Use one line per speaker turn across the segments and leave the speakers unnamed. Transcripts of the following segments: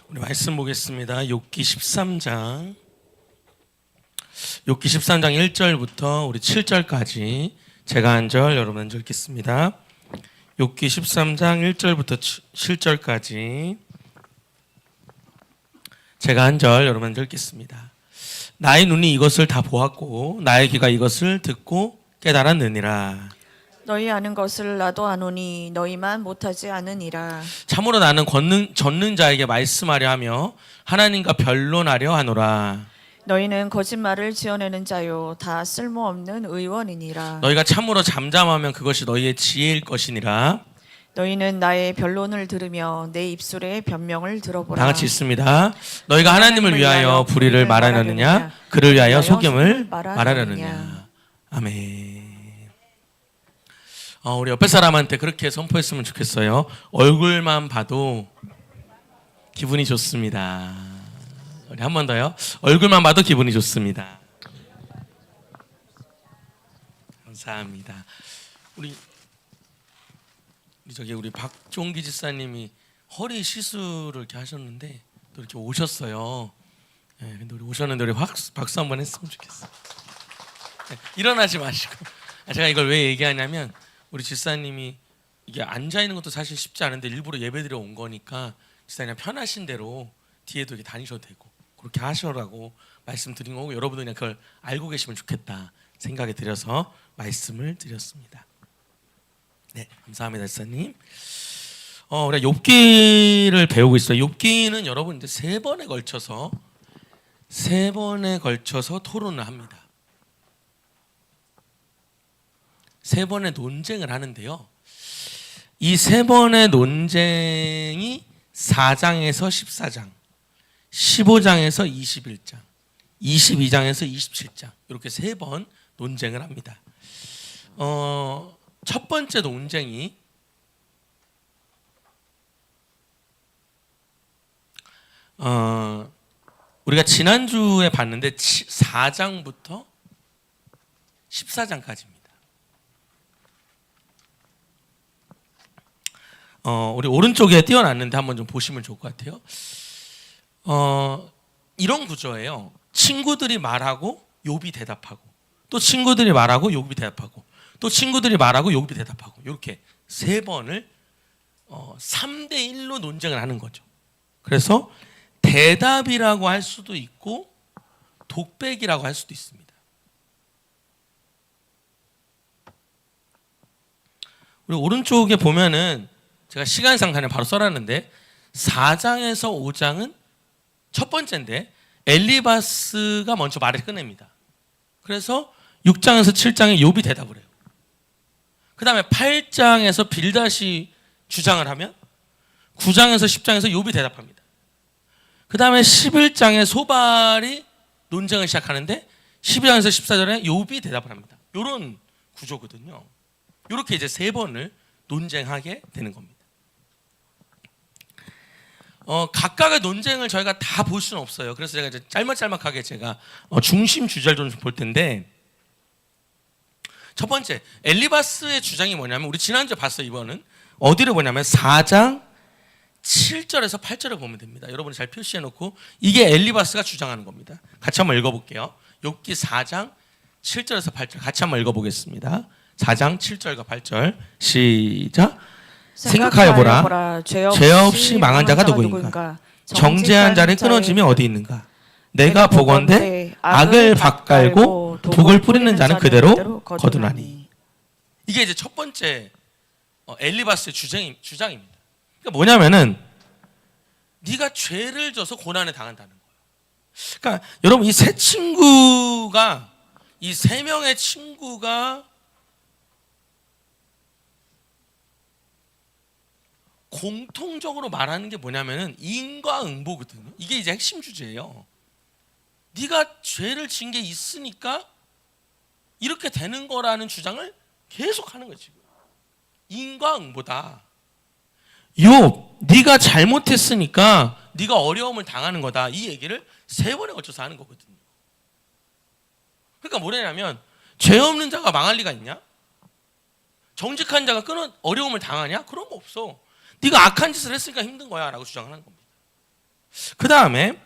우리 말씀 보겠습니다. 욥기 13장 1절부터 우리 7절까지 제가 한 절 여러분 한 절 읽겠습니다. 욥기 13장 1절부터 7절까지 제가 한 절 여러분 한 절 읽겠습니다. 나의 눈이 이것을 다 보았고 나의 귀가 이것을 듣고 깨달았느니라.
너희 아는 것을 나도 아노니 너희만 못하지 않으니라.
참으로 나는 걷는 자에게 말씀하려 하며 하나님과 변론하려 하노라.
너희는 거짓말을 지어내는 자요 다 쓸모없는 의원이니라.
너희가 참으로 잠잠하면 그것이 너희의 지혜일 것이니라.
너희는 나의 변론을 들으며 내 입술의 변명을 들어보라.
다 같이 있습니다. 너희가 하나님을 위하여 불의를 말하려느냐 그를 위하여 속임을 말하려느냐. 아멘. 우리 옆에 사람한테 그렇게 선포했으면 좋겠어요. 얼굴만 봐도 기분이 좋습니다. 우리 한 번 더요. 얼굴만 봐도 기분이 좋습니다. 감사합니다. 우리 박종기 지사님이 허리 시술을 이렇게 하셨는데 또 이렇게 오셨어요. 네, 근데 우리 오셨는데 우리 박수 한번 했으면 좋겠어요. 네, 일어나지 마시고. 제가 이걸 왜 얘기하냐면 우리 지사님이 이게 앉아 있는 것도 사실 쉽지 않은데 일부러 예배드려 온 거니까 지사님 편하신 대로 뒤에도 이렇게 다니셔도 되고 그렇게 하시라고 말씀드린 거고 여러분도 그냥 그걸 알고 계시면 좋겠다 생각이 들어서 말씀을 드렸습니다. 네, 감사합니다, 지사님. 우리가 욥기를 배우고 있어요. 욥기는 여러분 이제 세 번에 걸쳐서 토론을 합니다. 세 번의 논쟁을 하는데요. 이 세 번의 논쟁이 4장에서 14장, 15장에서 21장, 22장에서 27장 이렇게 세 번 논쟁을 합니다. 첫 번째 논쟁이 우리가 지난주에 봤는데 4장부터 14장까지입니다. 우리 오른쪽에 띄워놨는데 한번 좀 보시면 좋을 것 같아요. 이런 구조예요. 친구들이 말하고 욥이 대답하고 또 친구들이 말하고 욥이 대답하고 또 친구들이 말하고 욥이 대답하고 이렇게 세 번을 3대 1로 논쟁을 하는 거죠. 그래서 대답이라고 할 수도 있고 독백이라고 할 수도 있습니다. 우리 오른쪽에 보면은 제가 시간상 그냥 바로 써놨는데 4장에서 5장은 첫 번째인데 엘리바스가 먼저 말을 꺼냅니다. 그래서 6장에서 7장에 욥이 대답을 해요. 그 다음에 8장에서 빌닷이 주장을 하면 9장에서 10장에서 욥이 대답합니다. 그 다음에 11장에 소발이 논쟁을 시작하는데 12장에서 14절에 욥이 대답을 합니다. 이런 구조거든요. 이렇게 이제 세 번을 논쟁하게 되는 겁니다. 각각의 논쟁을 저희가 다 볼 수는 없어요. 그래서 제가 이제 짤막하게 제가 중심 주제를 좀 볼 텐데 첫 번째 엘리바스의 주장이 뭐냐면 우리 지난주에 봤어요. 이번은 어디를 보냐면 4장 7절에서 8절을 보면 됩니다. 여러분이 잘 표시해 놓고 이게 엘리바스가 주장하는 겁니다. 같이 한번 읽어볼게요. 욥기 4장 7절에서 8절 같이 한번 읽어보겠습니다. 4장 7절과 8절 시작. 생각하여 보라. 죄 없이 망한 자가 누구인가? 정죄한 자를 끊어짐이 어디 있는가? 내가 보건대 악을 밭갈고 독을 뿌리는 자는 그대로 거두나니. 이게 이제 첫 번째 엘리바스의 주장입니다. 그러니까 뭐냐면은 네가 죄를 져서 고난에 당한다는 거예요. 그러니까 여러분 이 세 명의 친구가 공통적으로 말하는 게 뭐냐면은 인과응보거든요. 이게 이제 핵심 주제예요. 네가 죄를 진 게 있으니까 이렇게 되는 거라는 주장을 계속 하는 거지. 인과응보다. 욥, 네가 잘못했으니까 네가 어려움을 당하는 거다. 이 얘기를 세 번에 걸쳐서 하는 거거든요. 그러니까 뭐냐면 죄 없는 자가 망할 리가 있냐? 정직한 자가 어려움을 당하냐? 그런 거 없어. 네가 악한 짓을 했으니까 힘든 거야 라고 주장을 하는 겁니다. 그 다음에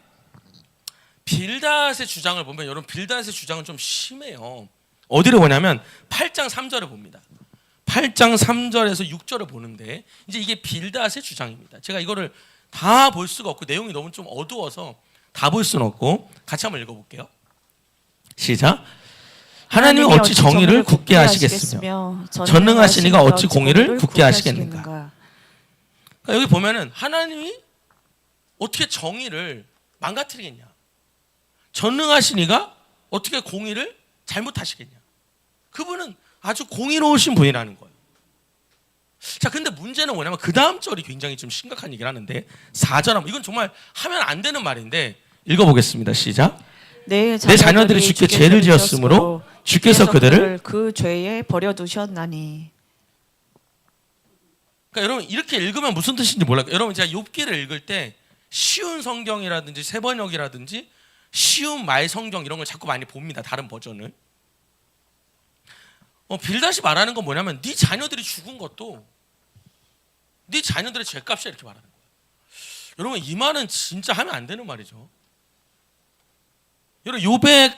빌닷의 주장을 보면 여러분 빌닷의 주장은 좀 심해요. 어디를 보냐면 8장 3절을 봅니다. 8장 3절에서 6절을 보는데 이제 이게 빌닷의 주장입니다. 제가 이거를 다 볼 수가 없고 내용이 너무 좀 어두워서 다 볼 수는 없고 같이 한번 읽어볼게요. 시작. 하나님이 어찌 정의를 굳게 하시겠으며 전능하신 이가 어찌 공의를 굳게 하시겠는가. 그러니까 여기 보면은 하나님이 어떻게 정의를 망가뜨리겠냐. 전능하신 이가 어떻게 공의를 잘못하시겠냐. 그분은 아주 공의로우신 분이라는 거예요. 자, 근데 문제는 뭐냐면 그 다음 절이 굉장히 좀 심각한 얘기를 하는데 4절 한번 이건 정말 하면 안 되는 말인데 읽어보겠습니다. 시작. 내 자녀들이 주께 죄를 지었으므로 주께서 그들을
그 죄에 버려두셨나니.
그러니까 여러분 이렇게 읽으면 무슨 뜻인지 몰라요. 여러분 제가 욥기를 읽을 때 쉬운 성경이라든지 세번역이라든지 쉬운 말 성경 이런 걸 자꾸 많이 봅니다. 다른 버전을. 빌닷이 말하는 건 뭐냐면 네 자녀들이 죽은 것도 네 자녀들의 죄값이야 이렇게 말하는 거예요. 여러분 이 말은 진짜 하면 안 되는 말이죠. 여러분 욥의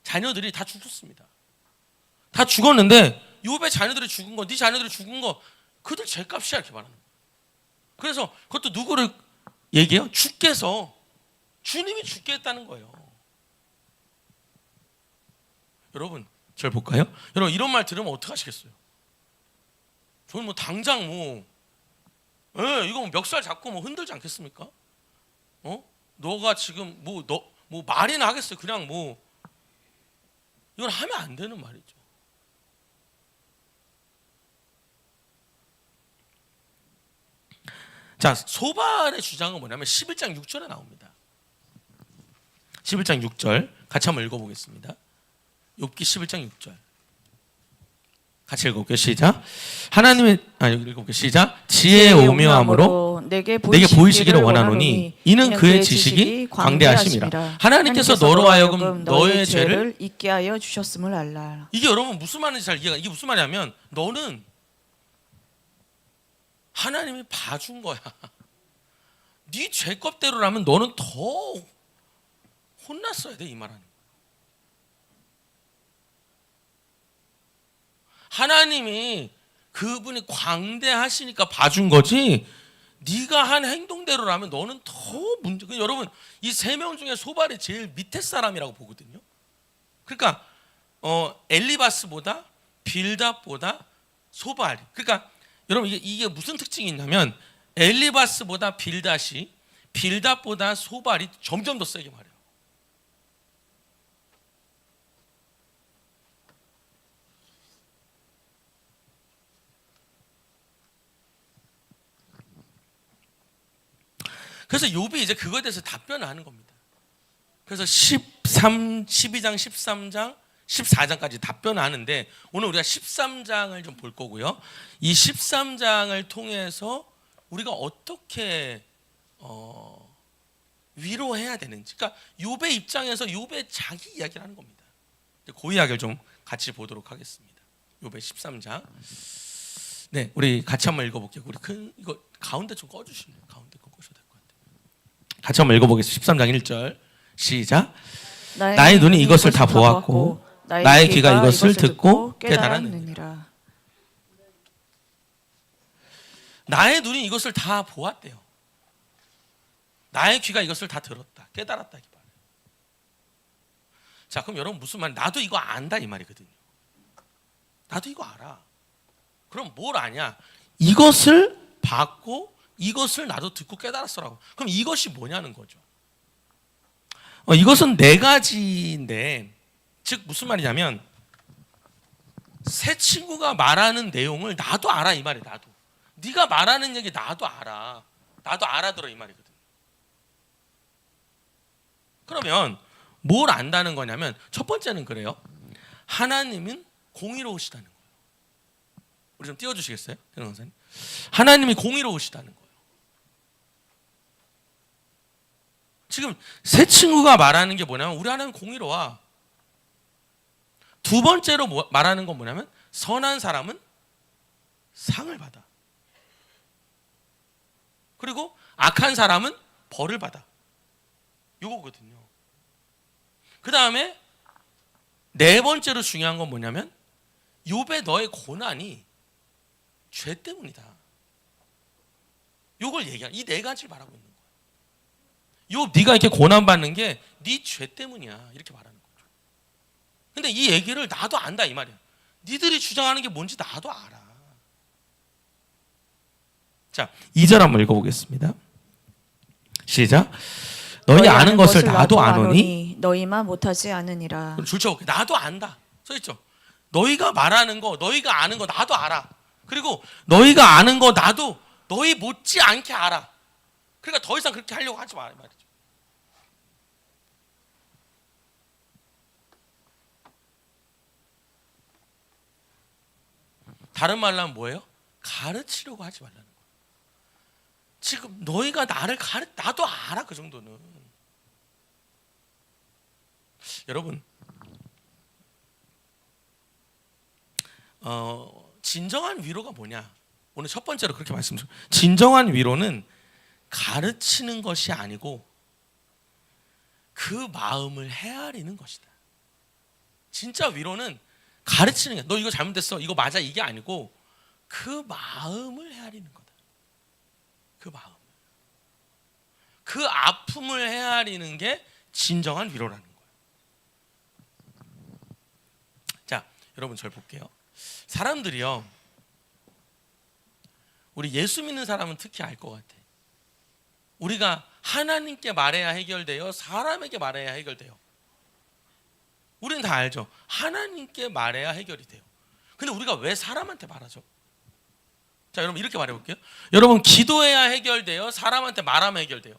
자녀들이 다 죽었습니다. 다 죽었는데 욥의 자녀들이 죽은 거, 네 자녀들이 죽은 거 그들 죄값이야 이렇게 말하는 거예요. 그래서 그것도 누구를 얘기해요? 주께서 주님이 죽게 했다는 거예요. 여러분 절 볼까요? 여러분 이런 말 들으면 어떻게 하시겠어요? 저는 뭐 당장 이거 뭐 멱살 잡고 뭐 흔들지 않겠습니까? 너가 지금 뭐 말이나 하겠어요? 그냥 이건 하면 안 되는 말이죠. 자, 소발의 주장은 뭐냐면 11장 6절에 나옵니다. 11장 6절 같이 한번 읽어보겠습니다. 욥기 11장 6절 같이 읽어볼게요. 시작. 읽어볼게요. 시작. 지혜의 오묘함으로 내게 보이시기를 원하노니 이는 그의 지식이 광대하심이라. 하나님께서 너로 하여금 너의 죄를
잊게 하여 주셨음을 알라.
이게 여러분 무슨 말인지 잘 이해가. 이게 무슨 말이냐면 너는 하나님이 봐준 거야. 네 죄값대로라면 너는 더 혼났어야 돼. 이 말하는. 하나님이 그분이 광대하시니까 봐준 거지. 네가 한 행동대로라면 너는 더 문제. 여러분 이 세 명 중에 소발이 제일 밑에 사람이라고 보거든요. 그러니까 엘리바스보다 빌닷보다 소발이. 그러니까 여러분 이게 무슨 특징이 있냐면 엘리바스보다 빌닷보다 소발이 점점 더 세게 말해요. 그래서 욥이 이제 그거에 대해서 답변을 하는 겁니다. 그래서 12장, 13장, 14장까지 답변을 하는데 오늘 우리가 13장을 좀 볼 거고요. 이 13장을 통해서 우리가 어떻게 위로해야 되는지. 그러니까 욥의 입장에서 욥의 자기 이야기를 하는 겁니다. 그 이야기를 좀 같이 보도록 하겠습니다. 욥의 13장. 네, 우리 같이 한번 읽어볼게요. 우리 이거 가운데 좀 꺼주시면 가운데 거 꺼셔도 될 것 같아요. 같이 한번 읽어보겠습니다. 13장 1절 시작. 나의 눈이 이것을 다 보았고 나의 귀가 이것을 듣고 깨달았느니라. 나의 눈이 이것을 다 보았대요. 나의 귀가 이것을 다 들었다. 깨달았다. 이 말이에요. 자, 그럼 여러분 무슨 말? 나도 이거 안다 이 말이거든요. 나도 이거 알아. 그럼 뭘 아냐? 이것을 봤고 이것을 나도 듣고 깨달았어라고. 그럼 이것이 뭐냐는 거죠. 이것은 네 가지인데, 즉 무슨 말이냐면 새 친구가 말하는 내용을 나도 알아 이 말이에요. 나도. 네가 말하는 얘기 나도 알아. 나도 알아들어 이 말이거든. 그러면 뭘 안다는 거냐면 첫 번째는 그래요. 하나님은 공의로우시다는 거예요. 우리 좀 띄워주시겠어요? 선생님. 하나님이 공의로우시다는 거예요. 지금 새 친구가 말하는 게 뭐냐면 우리 하나님 공의로워. 두 번째로 말하는 건 뭐냐면 선한 사람은 상을 받아. 그리고 악한 사람은 벌을 받아. 요거거든요. 그 다음에 네 번째로 중요한 건 뭐냐면 욥의 너의 고난이 죄 때문이다. 요걸 얘기하는, 이 네 가지를 말하고 있는 거야. 욥 네가 이렇게 고난받는 게 네 죄 때문이야, 이렇게 말하는 거죠. 근데 이 얘기를 나도 안다 이 말이야. 니들이 주장하는 게 뭔지 나도 알아. 자, 2절 한번 읽어보겠습니다. 시작. 너희 아는 것을 나도 아노니
너희만 못하지 않으니라.
줄쳐볼게. 나도 안다 써있죠. 너희가 말하는 거, 너희가 아는 거 나도 알아. 그리고 너희가 아는 거 나도 너희 못지 않게 알아. 그러니까 더 이상 그렇게 하려고 하지 마 말이죠. 다른 말로 하면 뭐예요? 가르치려고 하지 말라는 거예요. 지금 너희가 나를 나도 알아, 그 정도는. 여러분, 진정한 위로가 뭐냐? 오늘 첫 번째로 그렇게 말씀드려요. 진정한 위로는 가르치는 것이 아니고 그 마음을 헤아리는 것이다. 진짜 위로는 가르치는 게, 너 이거 잘못됐어, 이거 맞아, 이게 아니고 그 마음을 헤아리는 거다. 그 마음, 그 아픔을 헤아리는 게 진정한 위로라는 거예요. 자, 여러분 절 볼게요. 사람들이요, 우리 예수 믿는 사람은 특히 알 것 같아. 우리가 하나님께 말해야 해결돼요, 사람에게 말해야 해결돼요? 우리는 다 알죠. 하나님께 말해야 해결이 돼요. 근데 우리가 왜 사람한테 말하죠? 자, 여러분 이렇게 말해볼게요. 여러분, 기도해야 해결돼요, 사람한테 말하면 해결돼요?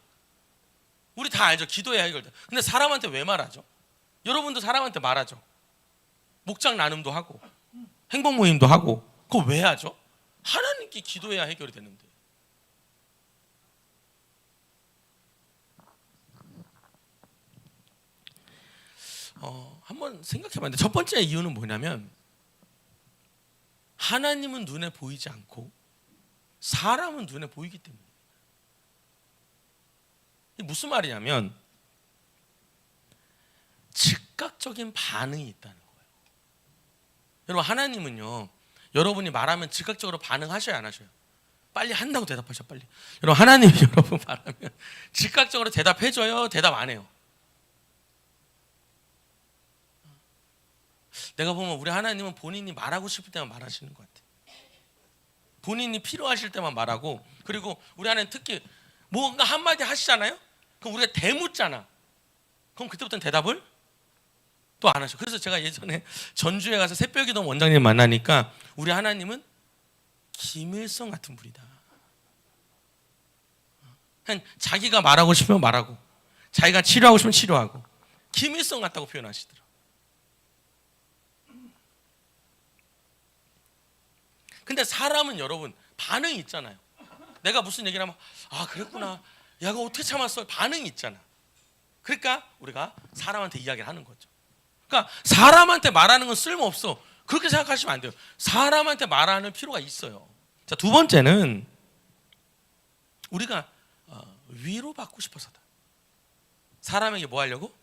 우리 다 알죠. 기도해야 해결돼요. 근데 사람한테 왜 말하죠? 여러분도 사람한테 말하죠. 목장 나눔도 하고 행복 모임도 하고. 그거 왜 하죠? 하나님께 기도해야 해결이 되는데. 한번 생각해봤는데 첫 번째 이유는 뭐냐면 하나님은 눈에 보이지 않고 사람은 눈에 보이기 때문에. 이게 무슨 말이냐면 즉각적인 반응이 있다는 거예요. 여러분, 하나님은요, 여러분이 말하면 즉각적으로 반응하셔야 안 하셔요? 빨리 한다고 대답하셔. 빨리. 여러분, 하나님이 여러분 말하면 즉각적으로 대답해줘요, 대답 안 해요? 내가 보면 우리 하나님은 본인이 말하고 싶을 때만 말하시는 것 같아요. 본인이 필요하실 때만 말하고, 그리고 우리 하나님 특히 뭔가 한마디 하시잖아요? 그럼 우리가 대묻잖아. 그럼 그때부터는 대답을 또 안 하셔. 그래서 제가 예전에 전주에 가서 새벽기도 원장님 만나니까 우리 하나님은 김일성 같은 분이다. 그냥 자기가 말하고 싶으면 말하고, 자기가 치료하고 싶으면 치료하고, 김일성 같다고 표현하시더라고요. 근데 사람은 여러분 반응이 있잖아요. 내가 무슨 얘기를 하면 아, 그랬구나, 야, 그거 어떻게 참았어, 반응이 있잖아. 그러니까 우리가 사람한테 이야기를 하는 거죠. 그러니까 사람한테 말하는 건 쓸모없어, 그렇게 생각하시면 안 돼요. 사람한테 말하는 필요가 있어요. 자, 두 번째는 우리가 위로받고 싶어서다. 사람에게 뭐 하려고?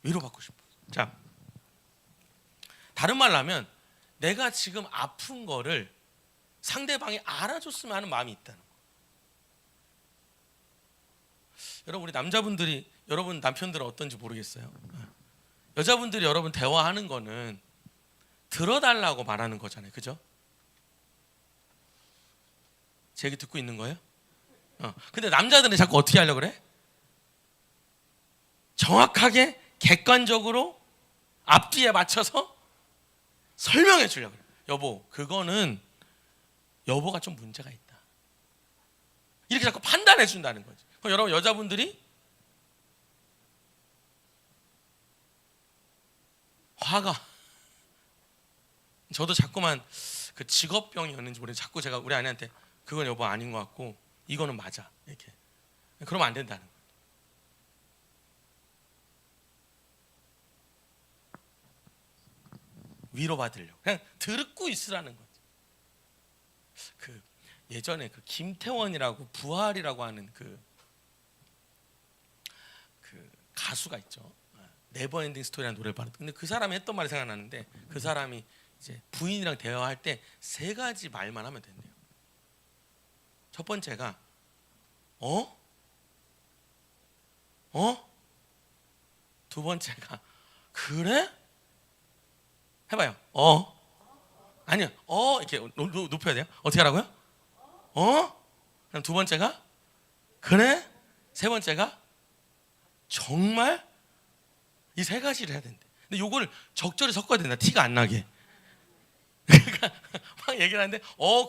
위로받고 싶어. 자, 다른 말로 하면 내가 지금 아픈 거를 상대방이 알아줬으면 하는 마음이 있다는 거. 여러분, 우리 남자분들이, 여러분 남편들은 어떤지 모르겠어요. 여자분들이 여러분 대화하는 거는 들어달라고 말하는 거잖아요, 그죠? 제 얘기 듣고 있는 거예요? 근데 남자들은 자꾸 어떻게 하려고 그래? 정확하게 객관적으로 앞뒤에 맞춰서 설명해 주려고 그래. 여보, 그거는 여보가 좀 문제가 있다, 이렇게 자꾸 판단해 준다는 거지. 그럼 여러분, 여자분들이 화가, 저도 자꾸만 그 직업병이었는지 모르겠는데 자꾸 제가 우리 아내한테 그건 여보 아닌 것 같고 이거는 맞아, 이렇게. 그러면 안 된다는 거예요. 위로받으려고 그냥 듣고 있으라는 거지. 그 예전에 그 김태원이라고 부활이라고 하는 그 가수가 있죠. 네버엔딩 스토리라는 노래를 부르는데 근데 그 사람이 했던 말이 생각나는데 그 사람이 이제 부인이랑 대화할 때 세 가지 말만 하면 된대요. 첫 번째가 어? 두 번째가 그래? 해봐요. 아니요. 이렇게 높여야 돼요. 어떻게 하라고요? 그럼 두 번째가 그래? 세 번째가 정말? 이 세 가지를 해야 된대. 근데 요걸 적절히 섞어야 된다. 티가 안 나게. 그러니까 막 얘기를 하는데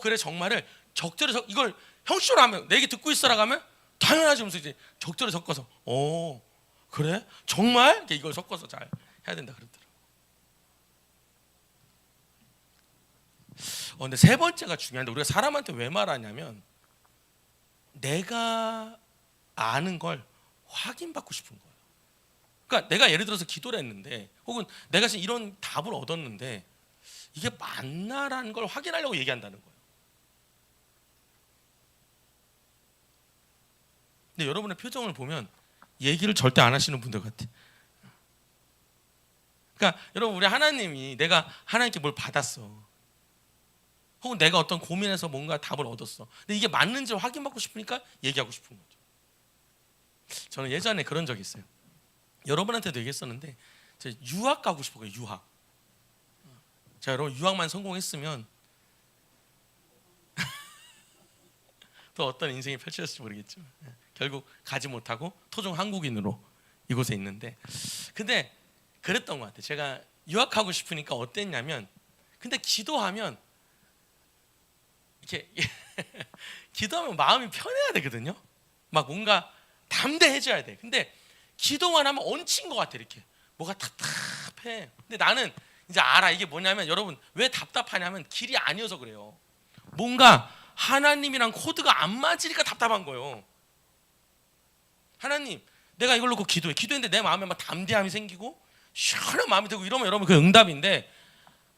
그래 정말을 적절히 이걸 형식으로 하면 내 얘기 듣고 있어라고 하면 당연하지 하면서 이제 적절히 섞어서 그래? 정말? 이렇게 이걸 섞어서 잘 해야 된다 그러더라고요. 근데 세 번째가 중요한데 우리가 사람한테 왜 말하냐면 내가 아는 걸 확인받고 싶은 거예요. 그러니까 내가 예를 들어서 기도를 했는데 혹은 내가 지금 이런 답을 얻었는데 이게 맞나라는 걸 확인하려고 얘기한다는 거예요. 근데 여러분의 표정을 보면 얘기를 절대 안 하시는 분들 같아. 그러니까 여러분 우리 하나님이 내가 하나님께 뭘 받았어. 혹은 내가 어떤 고민에서 뭔가 답을 얻었어. 근데 이게 맞는지 확인받고 싶으니까 얘기하고 싶은 거죠. 저는 예전에 그런 적이 있어요. 여러분한테도 얘기했었는데 제가 유학 가고 싶어요. 유학. 제가 여러분 유학만 성공했으면 또 어떤 인생이 펼쳐졌을지 모르겠죠. 결국 가지 못하고 토종 한국인으로 이곳에 있는데 근데 그랬던 것 같아요. 제가 유학하고 싶으니까 어땠냐면 근데 기도하면 이렇게 기도하면 마음이 편해야 되거든요. 막 뭔가 담대해져야 돼. 근데 기도만 하면 얹힌 것 같아. 이렇게 뭐가 답답해. 근데 나는 이제 알아. 이게 뭐냐면 여러분 왜 답답하냐면 길이 아니어서 그래요. 뭔가 하나님이랑 코드가 안 맞으니까 답답한 거예요. 하나님 내가 이걸 놓고 기도했는데 내 마음에 막 담대함이 생기고 시원한 마음이 들고 이러면 여러분 그 응답인데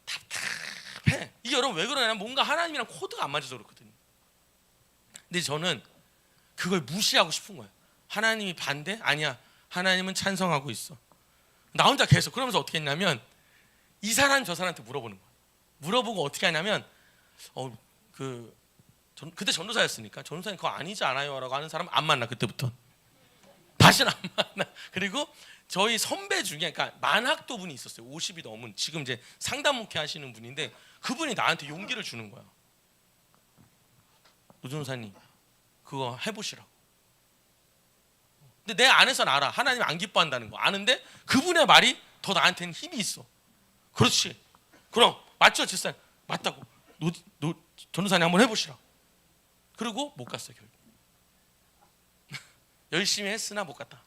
답답해. 이게 여러분 왜 그러냐면 뭔가 하나님이랑 코드가 안 맞아서 그렇거든요. 근데 저는 그걸 무시하고 싶은 거예요. 하나님이 반대? 아니야. 하나님은 찬성하고 있어. 나 혼자 계속 그러면서 어떻게 했냐면 이 사람 저 사람한테 물어보는 거예요. 물어보고 어떻게 하냐면 그때 전도사였으니까 전도사님 그거 아니지 않아요? 라고 하는 사람 안 만나. 그때부터 다시는 안 만나. 그리고 저희 선배 중에 그러니까 만학도 분이 있었어요. 50이 넘은 지금 이제 상담 목회 하시는 분인데 그분이 나한테 용기를 주는 거야. 노 전도사님 그거 해보시라고. 근데 내 안에서는 알아. 하나님 안 기뻐한다는 거 아는데 그분의 말이 더 나한테는 힘이 있어. 그렇지. 그럼 맞죠, 집사님? 맞다고. 전도사님 한번 해보시라. 그리고 못 갔어 결국. 열심히 했으나 못 갔다.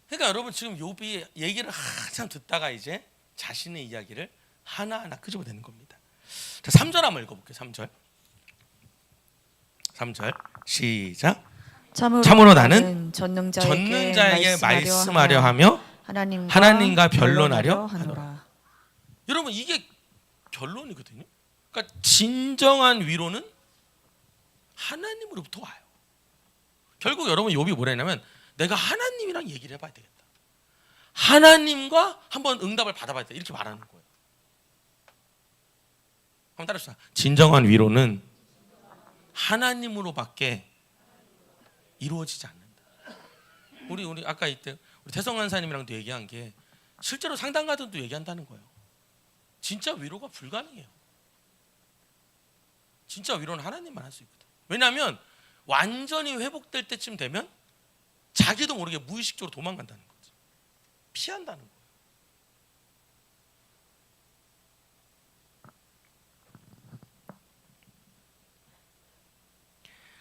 그러니까 여러분 지금 욥이 얘기를 한참 듣다가 이제 자신의 이야기를 하나하나 끄집어내는 겁니다. 자, 3절 한번 읽어볼게요. 3절 시작. 참으로 나는 전능자에게 말씀하려 하며 하나님과 변론하려 하노라. 여러분 이게 결론이거든요. 그러니까 진정한 위로는 하나님으로부터 와요. 결국 여러분 욥이 뭐라 했냐면 내가 하나님이랑 얘기를 해봐야 되겠다. 하나님과 한번 응답을 받아봐야 돼. 이렇게 말하는 거예요. 한번 따라합시다. 진정한 위로는 하나님으로밖에 이루어지지 않는다. 우리 아까 이때 우리 태성한사님이랑도 얘기한 게 실제로 상담가들도 얘기한다는 거예요. 진짜 위로가 불가능해요. 진짜 위로는 하나님만 할 수 있거든. 왜냐하면 완전히 회복될 때쯤 되면 자기도 모르게 무의식적으로 도망간다는 거지. 피한다는 거예요.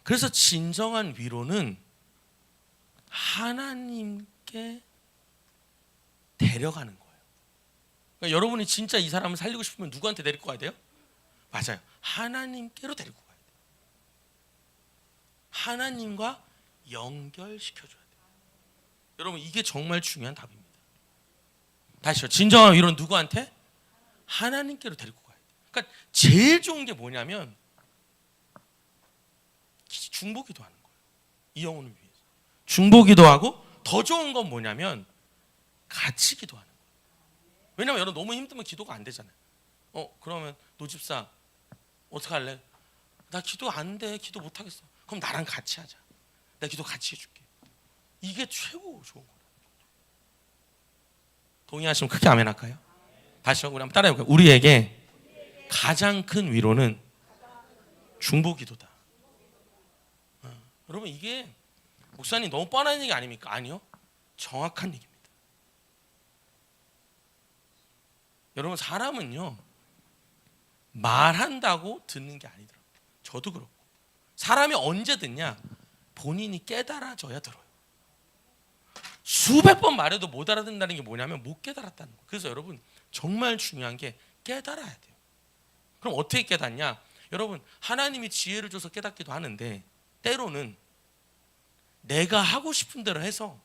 그래서 진정한 위로는 하나님께 데려가는 거예요. 그러니까 여러분이 진짜 이 사람을 살리고 싶으면 누구한테 데리고 가야 돼요? 맞아요. 하나님께로 데리고 가야 돼요. 하나님과 연결시켜줘야 돼요. 여러분 이게 정말 중요한 답입니다. 다시요. 진정한 위로는 누구한테? 하나님께로 데리고 가야 돼요. 그러니까 제일 좋은 게 뭐냐면 중보기도 하는 거예요. 이 영혼을 위해서. 중보기도 하고 더 좋은 건 뭐냐면 같이 기도하는 거예요. 왜냐면 여러분 너무 힘들면 기도가 안 되잖아요. 그러면 노집사 어떻게 할래? 나 기도 안 돼. 기도 못 하겠어. 그럼 나랑 같이 하자. 내가 기도 같이 해줄게. 이게 최고 좋은 거예요. 동의하시면 크게 아멘 할까요? 다시 우리 한번 따라해볼까요? 우리에게 가장 큰 위로는 중보기도다. 여러분 이게 목사님 너무 뻔한 얘기 아닙니까? 아니요. 정확한 얘기입니다. 여러분 사람은요 말한다고 듣는 게 아니더라고요. 저도 그렇고 사람이 언제 듣냐? 본인이 깨달아져야 들어요. 수백 번 말해도 못 알아듣는다는 게 뭐냐면 못 깨달았다는 거예요. 그래서 여러분 정말 중요한 게 깨달아야 돼요. 그럼 어떻게 깨닫냐? 여러분 하나님이 지혜를 줘서 깨닫기도 하는데 때로는 내가 하고 싶은 대로 해서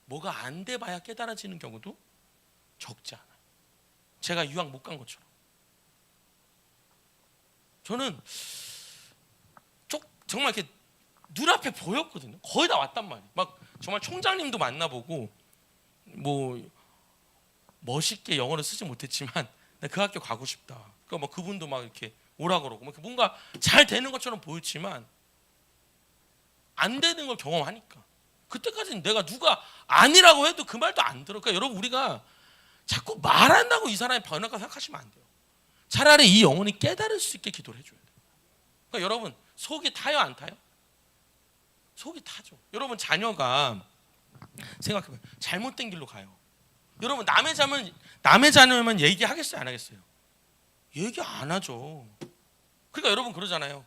뭐가 안 돼 봐야 깨달아지는 경우도 적지 않아요. 제가 유학 못 간 것처럼 저는 정말 이렇게 눈앞에 보였거든요. 거의 다 왔단 말이에요. 막 정말 총장님도 만나보고 뭐 멋있게 영어를 쓰지 못했지만 그 학교 가고 싶다. 그러니까 뭐 그분도 막 이렇게 오라 그러고 뭔가 잘 되는 것처럼 보였지만 안 되는 걸 경험하니까 그때까지는 내가 누가 아니라고 해도 그 말도 안 들어. 그러니까 여러분 우리가 자꾸 말한다고 이 사람이 변할까 생각하시면 안 돼요. 차라리 이 영혼이 깨달을 수 있게 기도를 해줘야 돼요. 그러니까 여러분 속이 타요 안 타요? 속이 타죠. 여러분 자녀가 생각해봐요. 잘못된 길로 가요. 여러분 남의 자녀면 얘기하겠어요 안 하겠어요? 얘기 안 하죠. 그러니까 여러분 그러잖아요.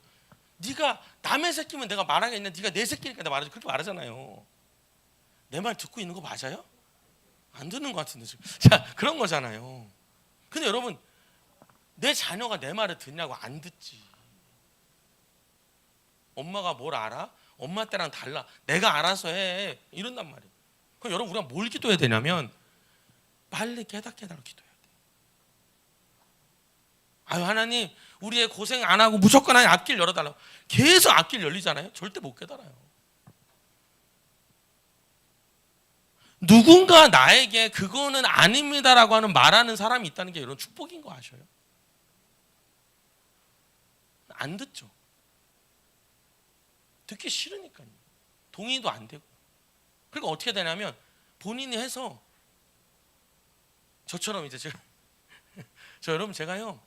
네가 남의 새끼면 내가 말하겠냐? 네가 내 새끼니까 내가 말하지. 그렇게 말하잖아요. 내 말 듣고 있는 거 맞아요? 안 듣는 것 같은데 지금. 자 그런 거잖아요. 근데 여러분 내 자녀가 내 말을 듣냐고 안 듣지. 엄마가 뭘 알아? 엄마 때랑 달라. 내가 알아서 해. 이런단 말이에요. 그럼 여러분 우리가 뭘 기도해야 되냐면 빨리 깨닫게 해달라고 기도해야 돼. 아유 하나님 우리의 고생 안 하고 무조건 하나님 앞길 열어달라고. 계속 앞길 열리잖아요. 절대 못 깨달아요. 누군가 나에게 그거는 아닙니다라고 하는 말하는 사람이 있다는 게 이런 축복인 거 아셔요? 안 듣죠. 듣기 싫으니까요. 동의도 안 되고. 그러니까 어떻게 되냐면 본인이 해서 저처럼 이제 저 여러분 제가요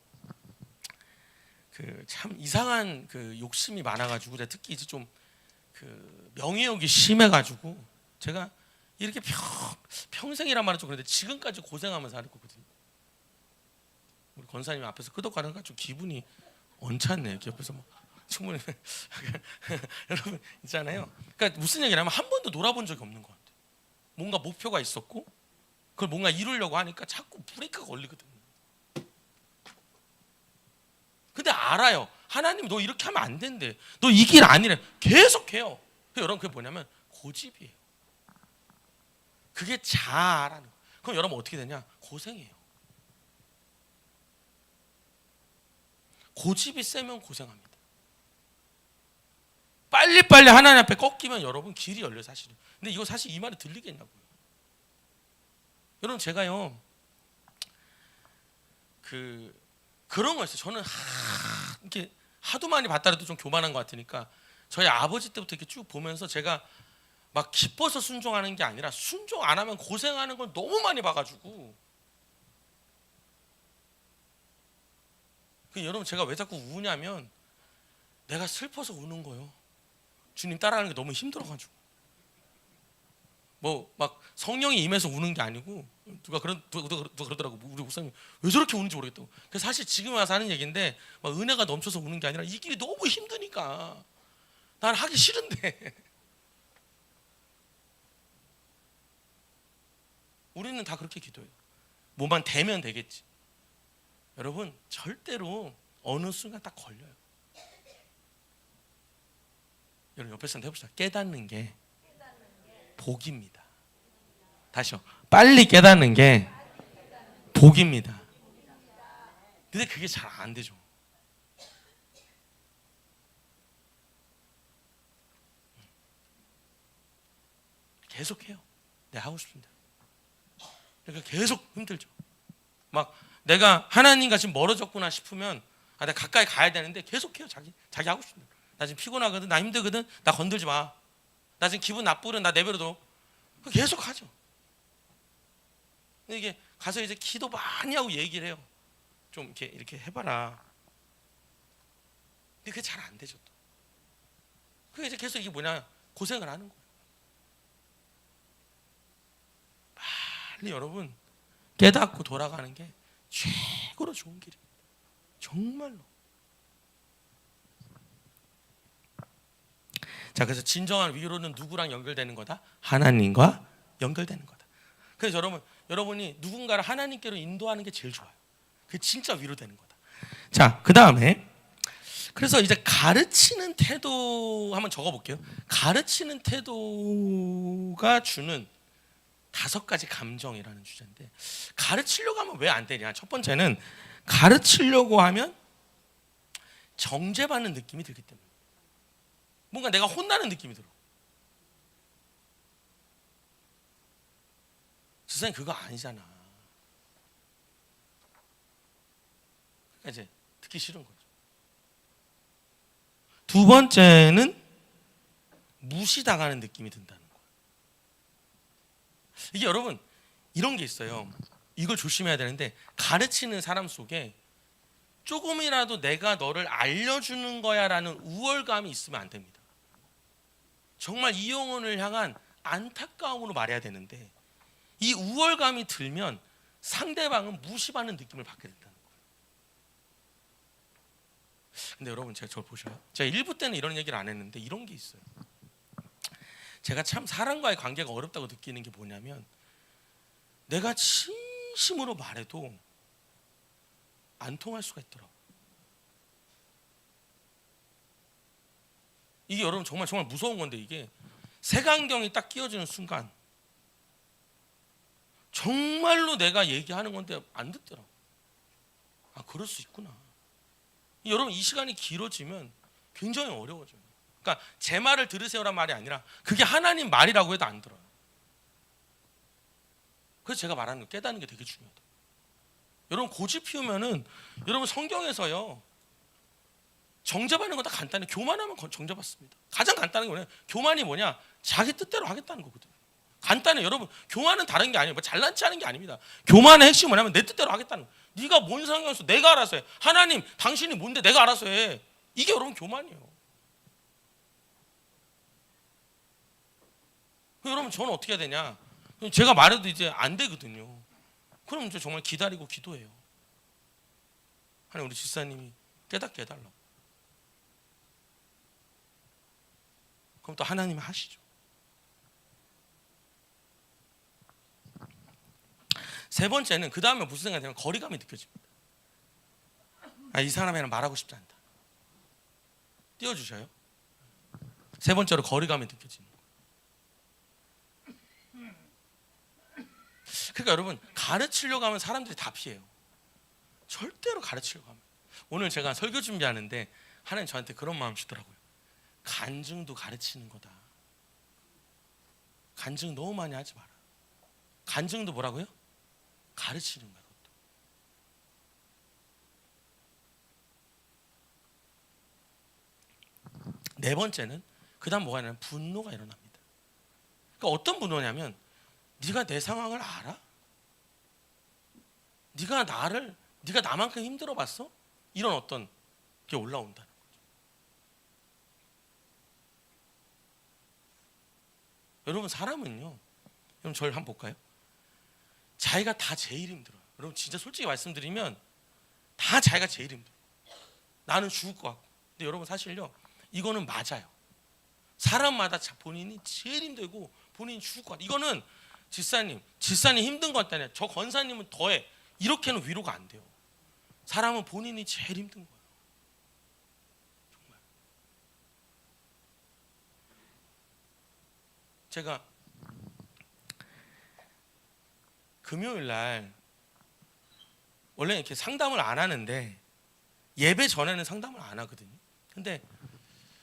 그 참 이상한 그 욕심이 많아가지고 제가 특히 이제 좀 그 명예욕이 심해가지고 제가 이렇게 평생이란 말은 좀 그런데 지금까지 고생하면서 할 거거든요. 우리 권사님 앞에서 끄덕거리니까 좀 기분이 언짢네요. 이렇게 옆에서 막 충분히 여러분 있잖아요. 그러니까 무슨 얘기냐면 한 번도 놀아본 적이 없는 것 같아요. 뭔가 목표가 있었고 그걸 뭔가 이루려고 하니까 자꾸 브레이크가 걸리거든요. 근데 알아요. 하나님 너 이렇게 하면 안 된대. 너 이 길 아니래. 계속해요. 여러분 그게 뭐냐면 고집이에요. 그게 자아라는 거예요. 그럼 여러분 어떻게 되냐? 고생해요. 고집이 세면 고생합니다. 빨리빨리 하나님 앞에 꺾이면 여러분 길이 열려요 사실은. 근데 이거 사실 이 말이 들리겠냐고요. 여러분 제가요 그런 거 있어요. 저는 이렇게 하도 많이 봤다라도 좀 교만한 것 같으니까 저희 아버지 때부터 이렇게 쭉 보면서 제가 막 기뻐서 순종하는 게 아니라 순종 안 하면 고생하는 걸 너무 많이 봐가지고 여러분 제가 왜 자꾸 우냐면 내가 슬퍼서 우는 거예요. 주님 따라가는 게 너무 힘들어가지고 뭐 막 성령이 임해서 우는 게 아니고 누가 그러더라고. 우리 목사님 왜 저렇게 우는지 모르겠다고. 그래서 사실 지금 와서 하는 얘기인데 막 은혜가 넘쳐서 우는 게 아니라 이 길이 너무 힘드니까 난 하기 싫은데 우리는 다 그렇게 기도해요. 뭐만 되면 되겠지. 여러분 절대로 어느 순간 딱 걸려요. 여러분 옆에 사람 해봅시다. 깨닫는 게 복입니다. 다시요. 빨리 깨닫는 게 복입니다. 근데 그게 잘 안 되죠. 계속해요. 내가 하고 싶은데. 그러니까 계속 힘들죠. 막 내가 하나님과 지금 멀어졌구나 싶으면 내가 가까이 가야 되는데 계속해요. 자기 하고 싶은데. 나 지금 피곤하거든. 나 힘들거든. 나 건들지 마. 나 지금 기분 나쁘면 나 내버려둬. 계속 하죠. 이게 가서 이제 기도 많이 하고 얘기를 해요. 좀 이렇게 해봐라. 근데 그게 잘 안 되죠. 또. 그게 이제 계속 이게 뭐냐 고생을 하는 거예요. 빨리 여러분 깨닫고 돌아가는 게 최고로 좋은 길입니다. 정말로. 자, 그래서 진정한 위로는 누구랑 연결되는 거다? 하나님과 연결되는 거다. 그래서 여러분이 누군가를 하나님께로 인도하는 게 제일 좋아요. 그게 진짜 위로되는 거다. 자, 그 다음에 그래서 이제 가르치는 태도 한번 적어볼게요. 가르치는 태도가 주는 5가지 감정이라는 주제인데, 가르치려고 하면 왜 안 되냐? 첫 번째는 가르치려고 하면 정죄받는 느낌이 들기 때문에, 뭔가 내가 혼나는 느낌이 들어. 세상에 그거 아니잖아. 그러니까 이제 듣기 싫은 거죠. 두 번째는 무시당하는 느낌이 든다는 거예요. 이게 여러분 이런 게 있어요. 이걸 조심해야 되는데, 가르치는 사람 속에 조금이라도 내가 너를 알려주는 거야라는 우월감이 있으면 안 됩니다. 정말 이 영혼을 향한 안타까움으로 말해야 되는데, 이 우월감이 들면 상대방은 무시받는 느낌을 받게 된다는 거예요. 근데 여러분 제가 저를 보셔요. 제가 1부 때는 이런 얘기를 안 했는데 이런 게 있어요. 제가 참 사람과의 관계가 어렵다고 느끼는 게 뭐냐면, 내가 진심으로 말해도 안 통할 수가 있더라고요. 이게 여러분 정말 무서운 건데, 이게 색안경이 딱 끼워지는 순간 정말로 내가 얘기하는 건데 안 듣더라고. 아, 그럴 수 있구나. 여러분 이 시간이 길어지면 굉장히 어려워져요. 그러니까 제 말을 들으세요란 말이 아니라 그게 하나님 말이라고 해도 안 들어요. 그래서 제가 말하는 거 깨닫는 게 되게 중요하다. 여러분 고집 피우면은, 여러분 성경에서요 정죄받는 건 다 간단해. 교만하면 정죄받습니다. 가장 간단한 게 뭐냐? 교만이 뭐냐? 자기 뜻대로 하겠다는 거거든요. 간단해. 여러분 교만은 다른 게 아니에요. 뭐 잘난 체 하는 게 아닙니다. 교만의 핵심이 뭐냐면 내 뜻대로 하겠다는 거예요. 네가 뭔 상관없어. 내가 알아서 해. 하나님 당신이 뭔데 내가 알아서 해. 이게 여러분 교만이에요. 여러분 저는 어떻게 해야 되냐? 제가 말해도 이제 안 되거든요. 그럼 이제 정말 기다리고 기도해요. 하나님 우리 집사님이 깨닫게 해달라고. 그럼 또 하나님이 하시죠. 세 번째는 그 다음에 무슨 생각이 들면 거리감이 느껴집니다. 아, 이 사람이랑 말하고 싶지 않다. 띄워주셔요. 세 번째로 거리감이 느껴지는 거예요. 그러니까 여러분 가르치려고 하면 사람들이 다 피해요. 절대로 가르치려고 하면. 오늘 제가 설교 준비하는데 하나님 저한테 그런 마음 주더라고요. 간증도 가르치는 거다. 간증 너무 많이 하지 마라. 간증도 뭐라고요? 가르치는 거야. 네 번째는 그 다음 뭐가 있냐면 분노가 일어납니다. 그러니까 어떤 분노냐면, 네가 내 상황을 알아? 네가 나만큼 힘들어 봤어? 이런 어떤 게 올라온다는 거죠. 여러분 사람은요, 여러분 저를 한번 볼까요? 자기가 다 제일 힘들어요. 여러분 진짜 솔직히 말씀드리면 다 자기가 제일 힘들어요. 나는 죽을 것 같고. 근데 여러분 사실요 이거는 맞아요. 사람마다 본인이 제일 힘들고 본인이 죽을 것 같아요. 이거는 집사님 힘든 것 같다네. 저 권사님은 더해. 이렇게는 위로가 안 돼요. 사람은 본인이 제일 힘든 거예요. 정말. 제가 금요일 날 원래 이렇게 상담을 안 하는데 예배 전에는 상담을 안 하거든요. 근데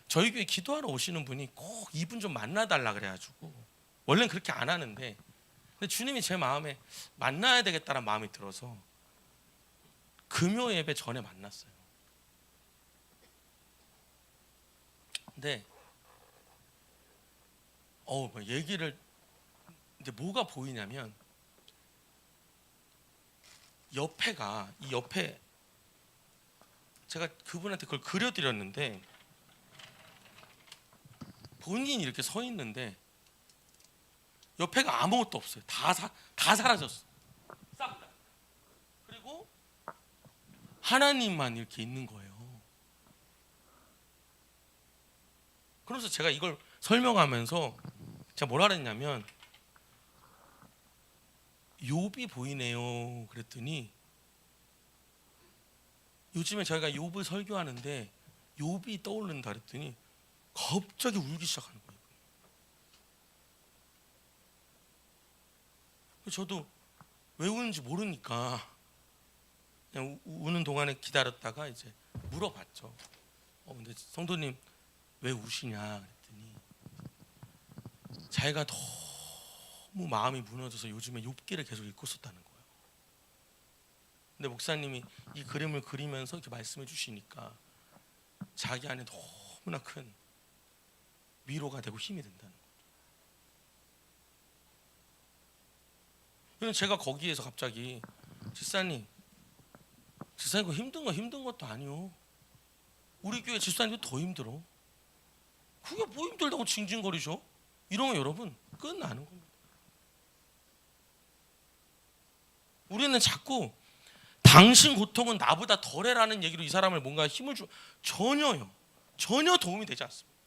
저희 교회 기도하러 오시는 분이 꼭 이분 좀 만나달라 그래가지고 원래는 그렇게 안 하는데 근데 주님이 제 마음에 만나야 되겠다는 마음이 들어서 금요 예배 전에 만났어요. 근데 얘기를 이제 뭐가 보이냐면 이 옆에 제가 그분한테 그걸 그려드렸는데 본인이 이렇게 서 있는데 옆에가 아무것도 없어요. 다 사라졌어. 싹 다. 그리고 하나님만 이렇게 있는 거예요. 그래서 제가 이걸 설명하면서 제가 뭐라 그랬냐면 욥이 보이네요. 그랬더니 요즘에 저희가 욥을 설교하는데 욥이 떠오른다 그랬더니 갑자기 울기 시작하는 거예요. 저도 왜 우는지 모르니까 그냥 우는 동안에 기다렸다가 이제 물어봤죠. 근데 성도님 왜 우시냐 그랬더니 자기가 너무 마음이 무너져서 요즘에 욥기를 계속 읽고 있었다는 거예요. 근데 목사님이 이 그림을 그리면서 이렇게 말씀해 주시니까 자기 안에 너무나 큰 위로가 되고 힘이 된다는 거예요. 그래서 제가 거기에서 갑자기 집사님 그거 힘든 것도 아니요. 우리 교회 집사님도 더 힘들어. 그게 뭐 힘들다고 징징거리죠? 이러면 여러분 끝나는 겁니다. 우리는 자꾸 당신 고통은 나보다 덜해라는 얘기로 이 사람을 뭔가 힘을 전혀 도움이 되지 않습니다.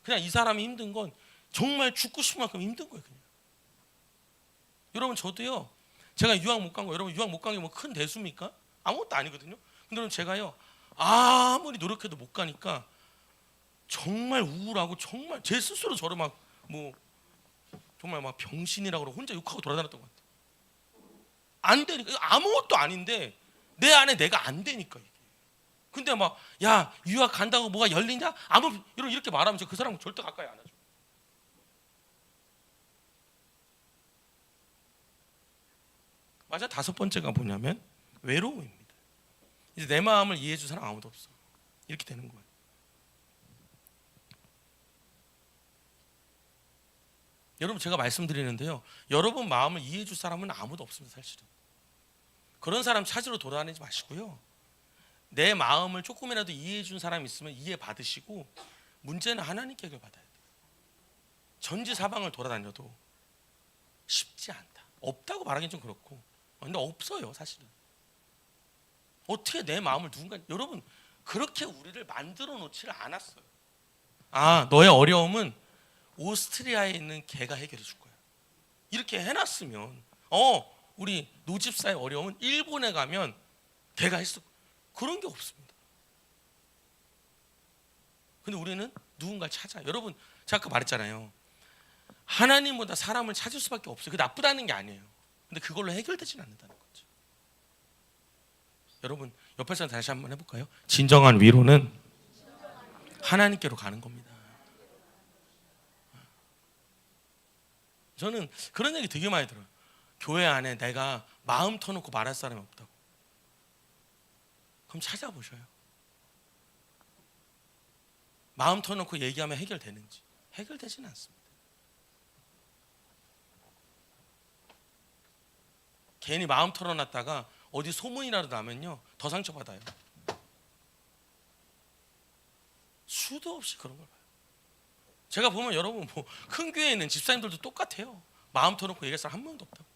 그냥 이 사람이 힘든 건 정말 죽고 싶은 만큼 힘든 거예요. 그냥. 여러분 저도요. 제가 유학 못 간 거 여러분 유학 못 간 게 뭐 큰 대수입니까? 아무것도 아니거든요. 근데 여러분 제가요 아무리 노력해도 못 가니까 정말 우울하고 정말 제 스스로 저를 막 뭐 정말 막 병신이라고 그러고 혼자 욕하고 돌아다녔던 것 같아요. 안 되니까 아무것도 아닌데 내 안에 내가 안 되니까 이게. 근데 막 야 유학 간다고 뭐가 열리냐? 이렇게 말하면 그 사람 절대 가까이 안 하죠. 맞아. 다섯 번째가 뭐냐면 외로움입니다. 이제 내 마음을 이해해 줄 사람 아무도 없어. 이렇게 되는 거예요. 여러분 제가 말씀드리는데요. 여러분 마음을 이해해 줄 사람은 아무도 없습니다. 사실은. 그런 사람 찾으러 돌아다니지 마시고요. 내 마음을 조금이라도 이해해 준 사람이 있으면 이해 받으시고 문제는 하나님께 해결받아야 돼요. 전지사방을 돌아다녀도 쉽지 않다. 없다고 말하기는 좀 그렇고 근데 없어요. 사실은. 어떻게 내 마음을 여러분 그렇게 우리를 만들어 놓지를 않았어요. 너의 어려움은 오스트리아에 있는 개가 해결해 줄 거야. 이렇게 해놨으면 우리 노집사의 어려움은 일본에 가면 개가 했어. 그런 게 없습니다. 근데 우리는 누군가를 찾아. 여러분 제가 아까 말했잖아요. 하나님보다 사람을 찾을 수밖에 없어요. 그게 나쁘다는 게 아니에요. 근데 그걸로 해결되지는 않는다는 거죠. 여러분 옆에 사람 다시 한번 해볼까요? 진정한 위로는 하나님께로 가는 겁니다. 저는 그런 얘기 되게 많이 들어요. 교회 안에 내가 마음 터놓고 말할 사람이 없다고. 그럼 찾아보셔요. 마음 터놓고 얘기하면 해결되는지. 해결되지는 않습니다. 괜히 마음 털어놨다가 어디 소문이라도 나면요 더 상처받아요. 수도 없이 그런 걸 봐요. 제가 보면 여러분 뭐 큰 교회에 있는 집사님들도 똑같아요. 마음 터놓고 얘기할 사람 한 명도 없다고.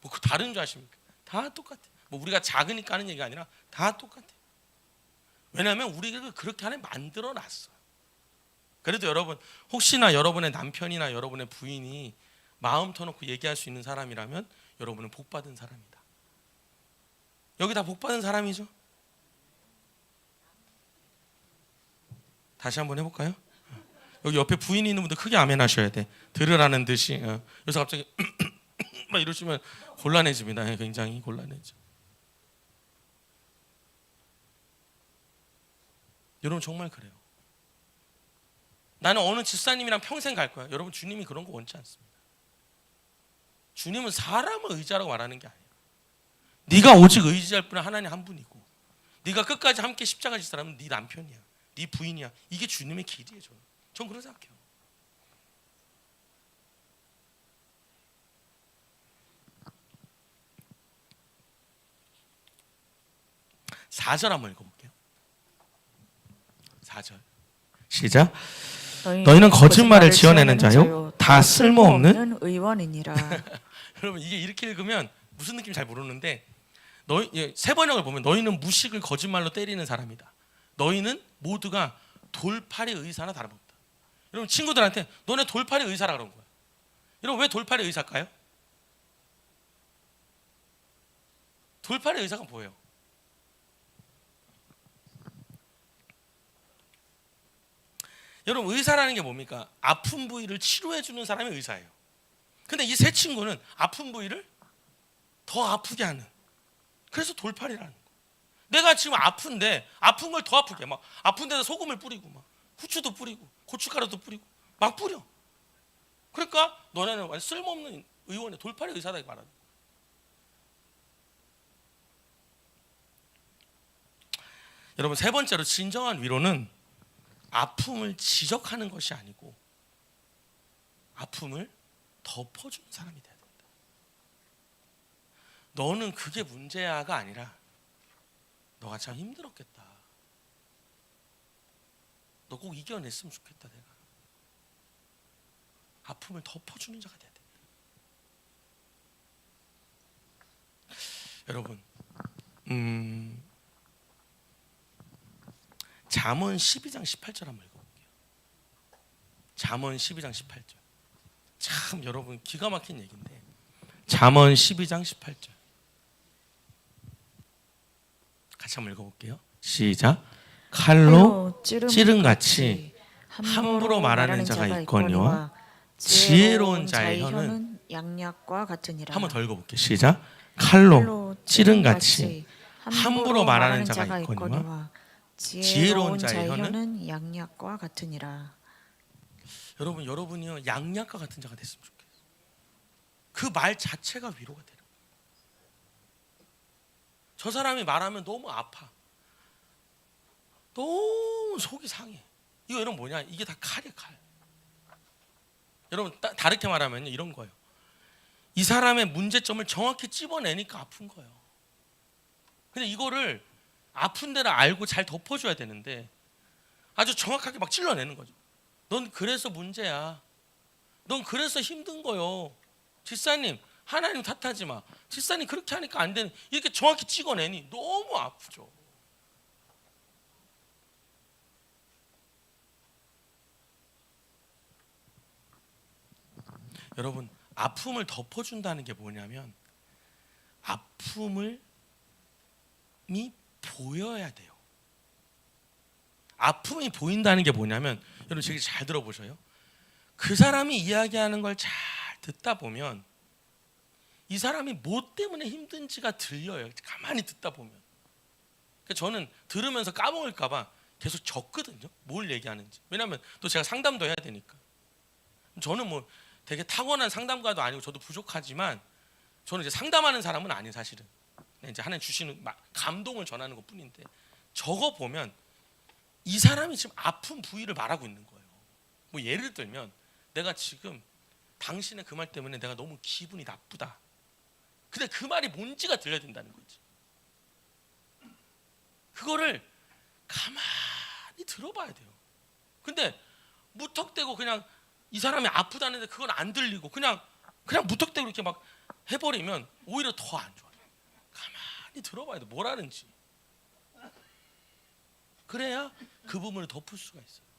뭐 그 다른 줄 아십니까? 다 똑같아. 뭐 우리가 작으니까 하는 얘기가 아니라 다 똑같아. 왜냐하면 우리가 그렇게 하나님 만들어 놨어. 그래도 여러분 혹시나 여러분의 남편이나 여러분의 부인이 마음 터놓고 얘기할 수 있는 사람이라면 여러분은 복받은 사람이다. 여기 다 복받은 사람이죠? 다시 한번 해볼까요? 여기 옆에 부인이 있는 분들 크게 아멘 하셔야 돼. 들으라는 듯이. 여기서 갑자기 막 이러시면 곤란해집니다. 굉장히 곤란해져. 여러분 정말 그래요. 나는 어느 집사님이랑 평생 갈 거야. 여러분 주님이 그런 거 원치 않습니다. 주님은 사람을 의지하라고 말하는 게 아니에요. 네가 오직 의지할 분은 하나님 한 분이고, 네가 끝까지 함께 십자가 질 사람은 네 남편이야, 네 부인이야. 이게 주님의 길이에요. 전 그런 생각해요. 사절 한번 읽어볼게요. 4절 시작. 너희는 거짓말을 지어내는 자요 다 쓸모없는
의원이니라.
여러분, 이게 이렇게 읽으면 무슨 느낌인지 잘 모르는데, 세 번역을 보면 너희는 무식을 거짓말로 때리는 사람이다. 너희는 모두가 돌팔이 의사나 다름없다. 여러분, 친구들한테 너네 돌팔이 의사라 그런 거예요. 여러분, 왜 돌팔이 의사일까요? 돌팔이 의사가 뭐예요? 여러분, 의사라는 게 뭡니까? 아픈 부위를 치료해 주는 사람이 의사예요. 근데 이 세 친구는 아픈 부위를 더 아프게 하는, 그래서 돌팔이라는 거예요. 내가 지금 아픈데 아픈 걸 더 아프게, 막 아픈 데다 소금을 뿌리고 막 후추도 뿌리고 고춧가루도 뿌리고 막 뿌려. 그러니까 너네는 완전 쓸모없는 의원의 돌팔이 의사다 이 말하는 거예요. 여러분, 세 번째로 진정한 위로는 아픔을 지적하는 것이 아니고 아픔을 덮어주는 사람이 돼야 된다. 너는 그게 문제야가 아니라 너가 참 힘들었겠다, 너 꼭 이겨냈으면 좋겠다, 내가. 아픔을 덮어주는 자가 돼야 된다. 여러분, 잠언 12장 18절 한번 읽어볼게요. 잠언 12장 18절. 참 여러분, 기가 막힌 얘기인데, 잠언 12장 18절 같이 한번 읽어볼게요. 시작. 칼로 찌름같이 함부로 말하는 자가 있거니와 지혜로운 자의 혀는
양약과 같으니라.
한번 더 읽어볼게요. 시작. 칼로 찌름같이 함부로 말하는 자가 있거니와 지혜로운 자의 혀는
양약과 같으니라.
여러분, 여러분이요 양약과 같은 자가 됐으면 좋겠어요. 그 말 자체가 위로가 되는 거예요. 저 사람이 말하면 너무 아파, 너무 속이 상해. 이거 여러분 뭐냐? 이게 다 칼이에요, 칼. 여러분, 다르게 말하면 이런 거예요. 이 사람의 문제점을 정확히 찝어내니까 아픈 거예요. 근데 이거를 아픈 데를 알고 잘 덮어줘야 되는데 아주 정확하게 막 찔러내는 거죠. 넌 그래서 문제야, 넌 그래서 힘든 거요, 집사님 하나님 탓하지 마, 집사님 그렇게 하니까 안 되는, 이렇게 정확히 찍어내니 너무 아프죠. 여러분, 아픔을 덮어준다는 게 뭐냐면 아픔을 보여야 돼요. 아픔이 보인다는 게 뭐냐면, 여러분 제가 잘 들어보셔요. 그 사람이 이야기하는 걸 잘 듣다 보면 이 사람이 뭐 때문에 힘든지가 들려요. 가만히 듣다 보면. 그러니까 저는 들으면서 까먹을까 봐 계속 적거든요, 뭘 얘기하는지. 왜냐하면 또 제가 상담도 해야 되니까. 저는 뭐 되게 타고난 상담가도 아니고 저도 부족하지만 저는 이제 상담하는 사람은 아니에요, 사실은. 이제 하나님 주시는 감동을 전하는 것뿐인데, 저거 보면 이 사람이 지금 아픈 부위를 말하고 있는 거예요. 뭐 예를 들면 내가 지금 당신의 그 말 때문에 내가 너무 기분이 나쁘다. 근데 그 말이 뭔지가 들려야 된다는 거지. 그거를 가만히 들어봐야 돼요. 근데 무턱대고 그냥 이 사람이 아프다는데 그건 안 들리고 그냥 무턱대고 이렇게 막 해버리면 오히려 더 안 좋아요. 가만히 들어봐야 돼, 뭐라는지. 그래야 그 부분을 덮을 수가 있어요.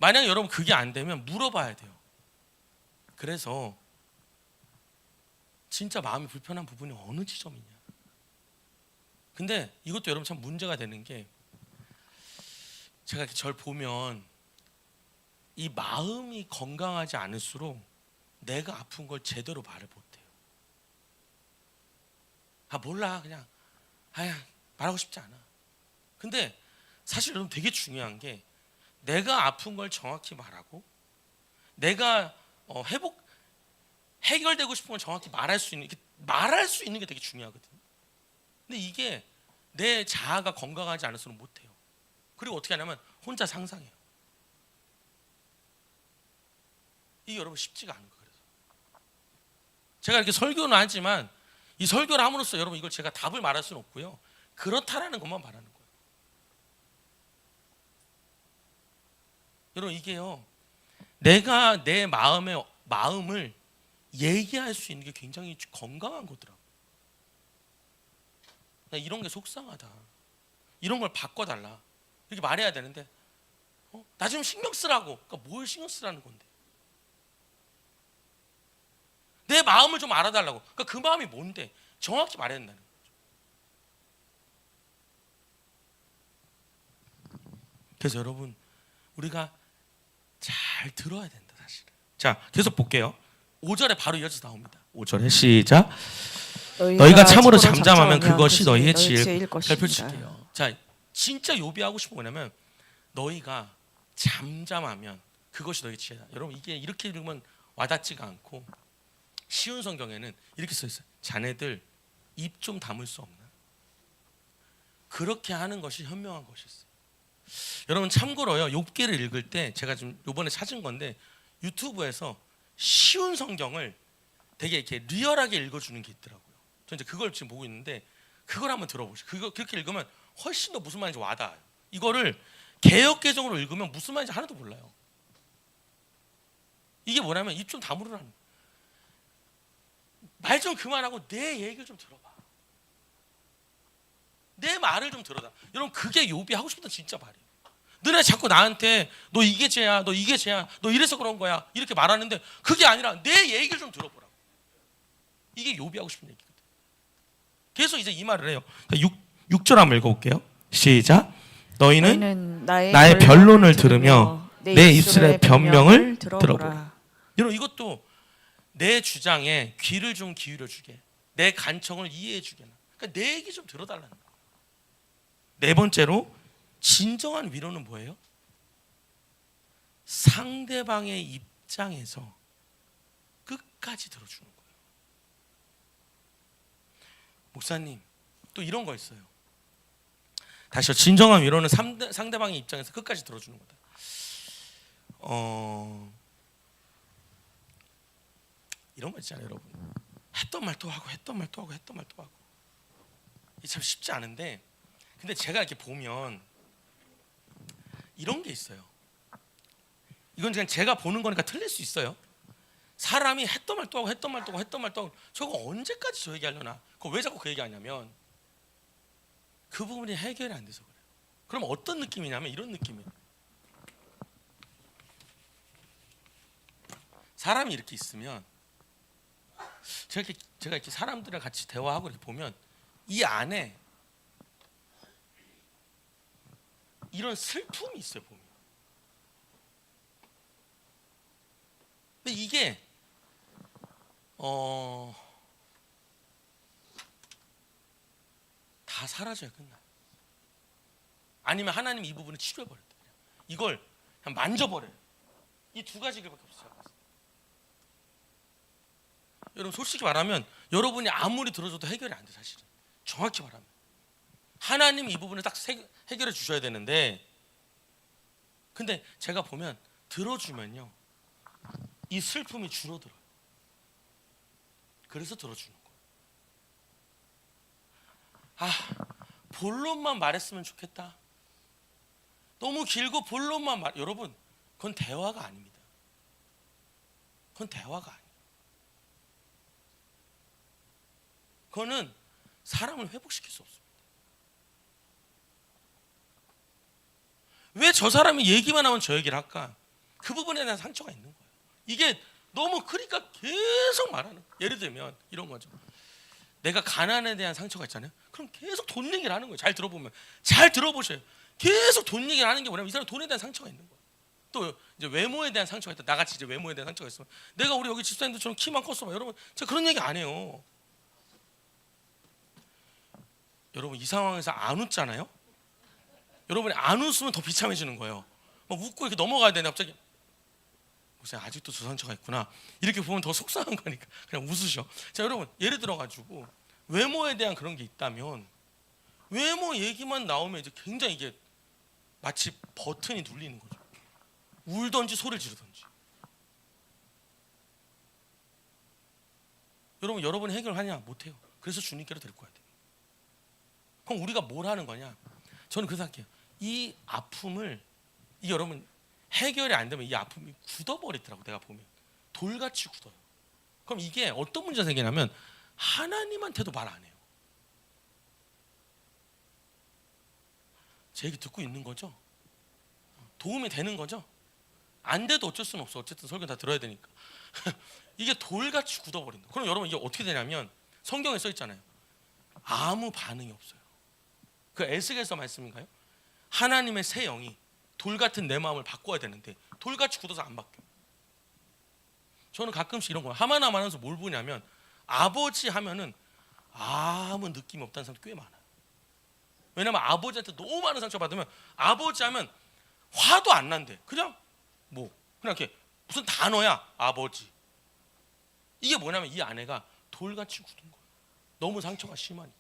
만약 여러분 그게 안 되면 물어봐야 돼요. 그래서 진짜 마음이 불편한 부분이 어느 지점이냐. 근데 이것도 여러분 참 문제가 되는 게, 제가 이렇게 절 보면 이 마음이 건강하지 않을수록 내가 아픈 걸 제대로 말을 못해요. 몰라, 그냥 말하고 싶지 않아. 근데 사실 여러분 되게 중요한 게, 내가 아픈 걸 정확히 말하고 내가 해결되고 싶은 건 정확히 말할 수 있는 게 되게 중요하거든요. 근데 이게 내 자아가 건강하지 않아서는 못해요. 그리고 어떻게 하냐면 혼자 상상해요. 이게 여러분 쉽지가 않은 거예요. 그래서 제가 이렇게 설교는 하지만 이 설교를 함으로써 여러분 이걸 제가 답을 말할 수는 없고요. 그렇다라는 것만 말하는 거예요. 여러분 이게요. 내가 내 마음을 얘기할 수 있는 게 굉장히 건강한 거더라고요. 나 이런 게 속상하다. 이런 걸 바꿔달라. 이렇게 말해야 되는데 나 좀 신경 쓰라고. 그러니까 뭘 신경 쓰라는 건데. 내 마음을 좀 알아달라고. 그러니까 그 마음이 뭔데? 정확히 말해야 된다는 거죠. 그래서 여러분 우리가 잘 들어야 된다 사실은. 자 계속 볼게요. 5절에 바로 이어서 나옵니다. 5절에 시작. 너희가 참으로 잠잠하면 그것이 너희의 지혜일 것이다. 펼칠게요. 자 진짜 요비하고 싶은 거냐면 너희가 잠잠하면 그것이 너희의 지혜다. 여러분 이게 이렇게 읽으면 와닿지가 않고 쉬운 성경에는 이렇게 써 있어요. 자네들 입 좀 다물 수 없나? 그렇게 하는 것이 현명한 것이었어요. 여러분 참고로요. 욥기를 읽을 때 제가 좀 이번에 찾은 건데 유튜브에서 쉬운 성경을 되게 이렇게 리얼하게 읽어주는 게 있더라고요. 저 이제 그걸 지금 보고 있는데 그걸 한번 들어보시죠. 그렇게 읽으면 훨씬 더 무슨 말인지 와닿아요. 이거를 개역개정으로 읽으면 무슨 말인지 하나도 몰라요. 이게 뭐냐면 입 좀 다물으라는 거예요. 말 좀 그만하고 내 얘기를 좀 들어봐. 내 말을 좀 들어다. 여러분 그게 욥이 하고 싶던 진짜 말이에요. 너네 자꾸 나한테 너 이게 죄야, 너 이게 죄야, 너 이래서 그런 거야 이렇게 말하는데 그게 아니라 내 얘기를 좀 들어보라고. 이게 욥이 하고 싶은 얘기거든. 계속 이제 이 말을 해요. 6절 한번 읽어볼게요. 시작. 너희는 나의 변론을 들으며 내 입술의 변명을 들어보라. 여러분 이것도 내 주장에 귀를 좀 기울여 주게, 내 간청을 이해해 주게. 그러니까 내 얘기 좀 들어달라는 거예요. 네 번째로 진정한 위로는 뭐예요? 상대방의 입장에서 끝까지 들어주는 거예요. 목사님 또 이런 거 있어요. 다시요. 진정한 위로는 상대방의 입장에서 끝까지 들어주는 거다. 이런 거 있잖아요, 여러분. 했던 말 또 하고 했던 말 또 하고 했던 말 또 하고. 이게 참 쉽지 않은데, 근데 제가 이렇게 보면 이런 게 있어요. 이건 그냥 제가 보는 거니까 틀릴 수 있어요. 사람이 했던 말 또 하고 했던 말 또 하고 했던 말 또 하고 저거 언제까지 저 얘기하려나? 그거 왜 자꾸 그 얘기하냐면 그 부분이 해결이 안 돼서 그래요. 그럼 어떤 느낌이냐면 이런 느낌이에요. 사람이 이렇게 있으면 제가 이렇게 사람들이랑 같이 대화하고 이렇게 보면 이 안에 이런 슬픔이 있어요, 보면. 근데 이게 다 사라져야 끝나요. 아니면 하나님 이 부분을 치료해버려요. 이걸 그냥 만져버려요. 이 두 가지 길밖에 없어요. 여러분 솔직히 말하면 여러분이 아무리 들어줘도 해결이 안 돼. 사실은 정확히 말하면 하나님 이 부분을 딱 해결해 주셔야 되는데, 근데 제가 보면 들어주면요 이 슬픔이 줄어들어요. 그래서 들어주는 거예요. 본론만 말했으면 좋겠다. 너무 길고 본론만 여러분 그건 대화가 아닙니다. 그건 대화가 아니에요. 그거는 사람을 회복시킬 수 없습니다. 왜 저 사람이 얘기만 하면 저 얘기를 할까? 그 부분에 대한 상처가 있는 거예요. 이게 너무 크니까 계속 말하는 거예요. 예를 들면 이런 거죠. 내가 가난에 대한 상처가 있잖아요. 그럼 계속 돈 얘기를 하는 거예요. 잘 들어보면, 잘 들어보셔요. 계속 돈 얘기를 하는 게 뭐냐면 이 사람 돈에 대한 상처가 있는 거예요. 또 이제 외모에 대한 상처가 있다. 나같이 이제 외모에 대한 상처가 있으면 내가 우리 여기 집사님들처럼 키만 컸어. 여러분 제가 그런 얘기 안 해요. 여러분 이 상황에서 안 웃잖아요. 여러분이 안 웃으면 더 비참해지는 거예요. 막 웃고 이렇게 넘어가야 되는데 갑자기 목사님 아직도 저 상처가 있구나. 이렇게 보면 더 속상한 거니까 그냥 웃으셔. 자, 여러분 예를 들어 가지고 외모에 대한 그런 게 있다면 외모 얘기만 나오면 이제 굉장히 이게 마치 버튼이 눌리는 거죠. 울던지 소리를 지르던지. 여러분이 해결하냐? 못해요. 그래서 주님께로 데리고 와야 돼요. 그럼 우리가 뭘 하는 거냐? 저는 그렇게 생각해요. 이 아픔을 여러분 해결이 안 되면 이 아픔이 굳어버리더라고. 내가 보면 돌같이 굳어요. 그럼 이게 어떤 문제가 생기냐면 하나님한테도 말 안 해요. 제 얘기 듣고 있는 거죠? 도움이 되는 거죠? 안 돼도 어쩔 수는 없어. 어쨌든 설교 다 들어야 되니까. 이게 돌같이 굳어버린다. 그럼 여러분 이게 어떻게 되냐면 성경에 써 있잖아요. 아무 반응이 없어요. 그 에스겔서 말씀인가요? 하나님의 새 영이 돌 같은 내 마음을 바꿔야 되는데 돌같이 굳어서 안 바뀌어요. 저는 가끔씩 이런 거예요. 하마나만하면서 뭘 보냐면 아버지 하면은 아무 느낌이 없다는 사람도 꽤 많아요. 왜냐면 아버지한테 너무 많은 상처 받으면 아버지 하면 화도 안 난대. 그냥 그냥 이렇게 무슨 단어야 아버지. 이게 뭐냐면 이 아내가 돌같이 굳은 거예요. 너무 상처가 심하니까.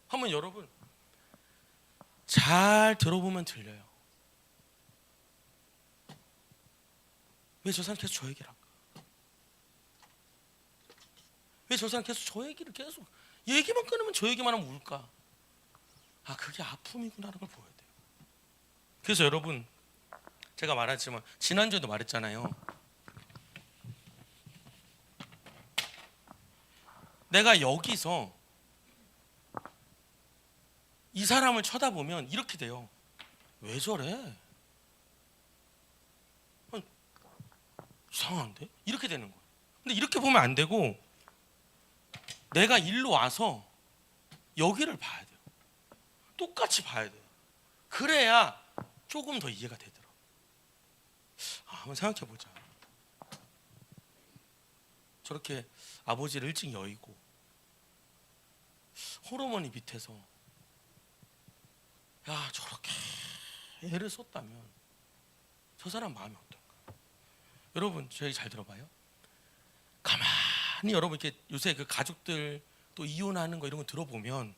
한번 여러분 잘 들어보면 들려요. 왜 저 사람 계속 저 얘기를 할까? 왜 저 사람 계속 저 얘기를 계속 얘기만 끊으면 저 얘기만 하면 울까? 아, 그게 아픔이구나라는 걸 보여야 돼요. 그래서 여러분 제가 말했지만 지난주에도 말했잖아요. 내가 여기서 이 사람을 쳐다보면 이렇게 돼요. 왜 저래? 이상한데? 이렇게 되는 거예요. 근데 이렇게 보면 안 되고 내가 일로 와서 여기를 봐야 돼요. 똑같이 봐야 돼요. 그래야 조금 더 이해가 되더라. 한번 생각해 보자. 저렇게 아버지를 일찍 여의고 호르몬이 밑에서 저렇게 애를 썼다면 저 사람 마음이 어떨까? 여러분 저 얘기 잘 들어봐요. 가만히 여러분 이렇게 요새 그 가족들 또 이혼하는 거 이런 거 들어보면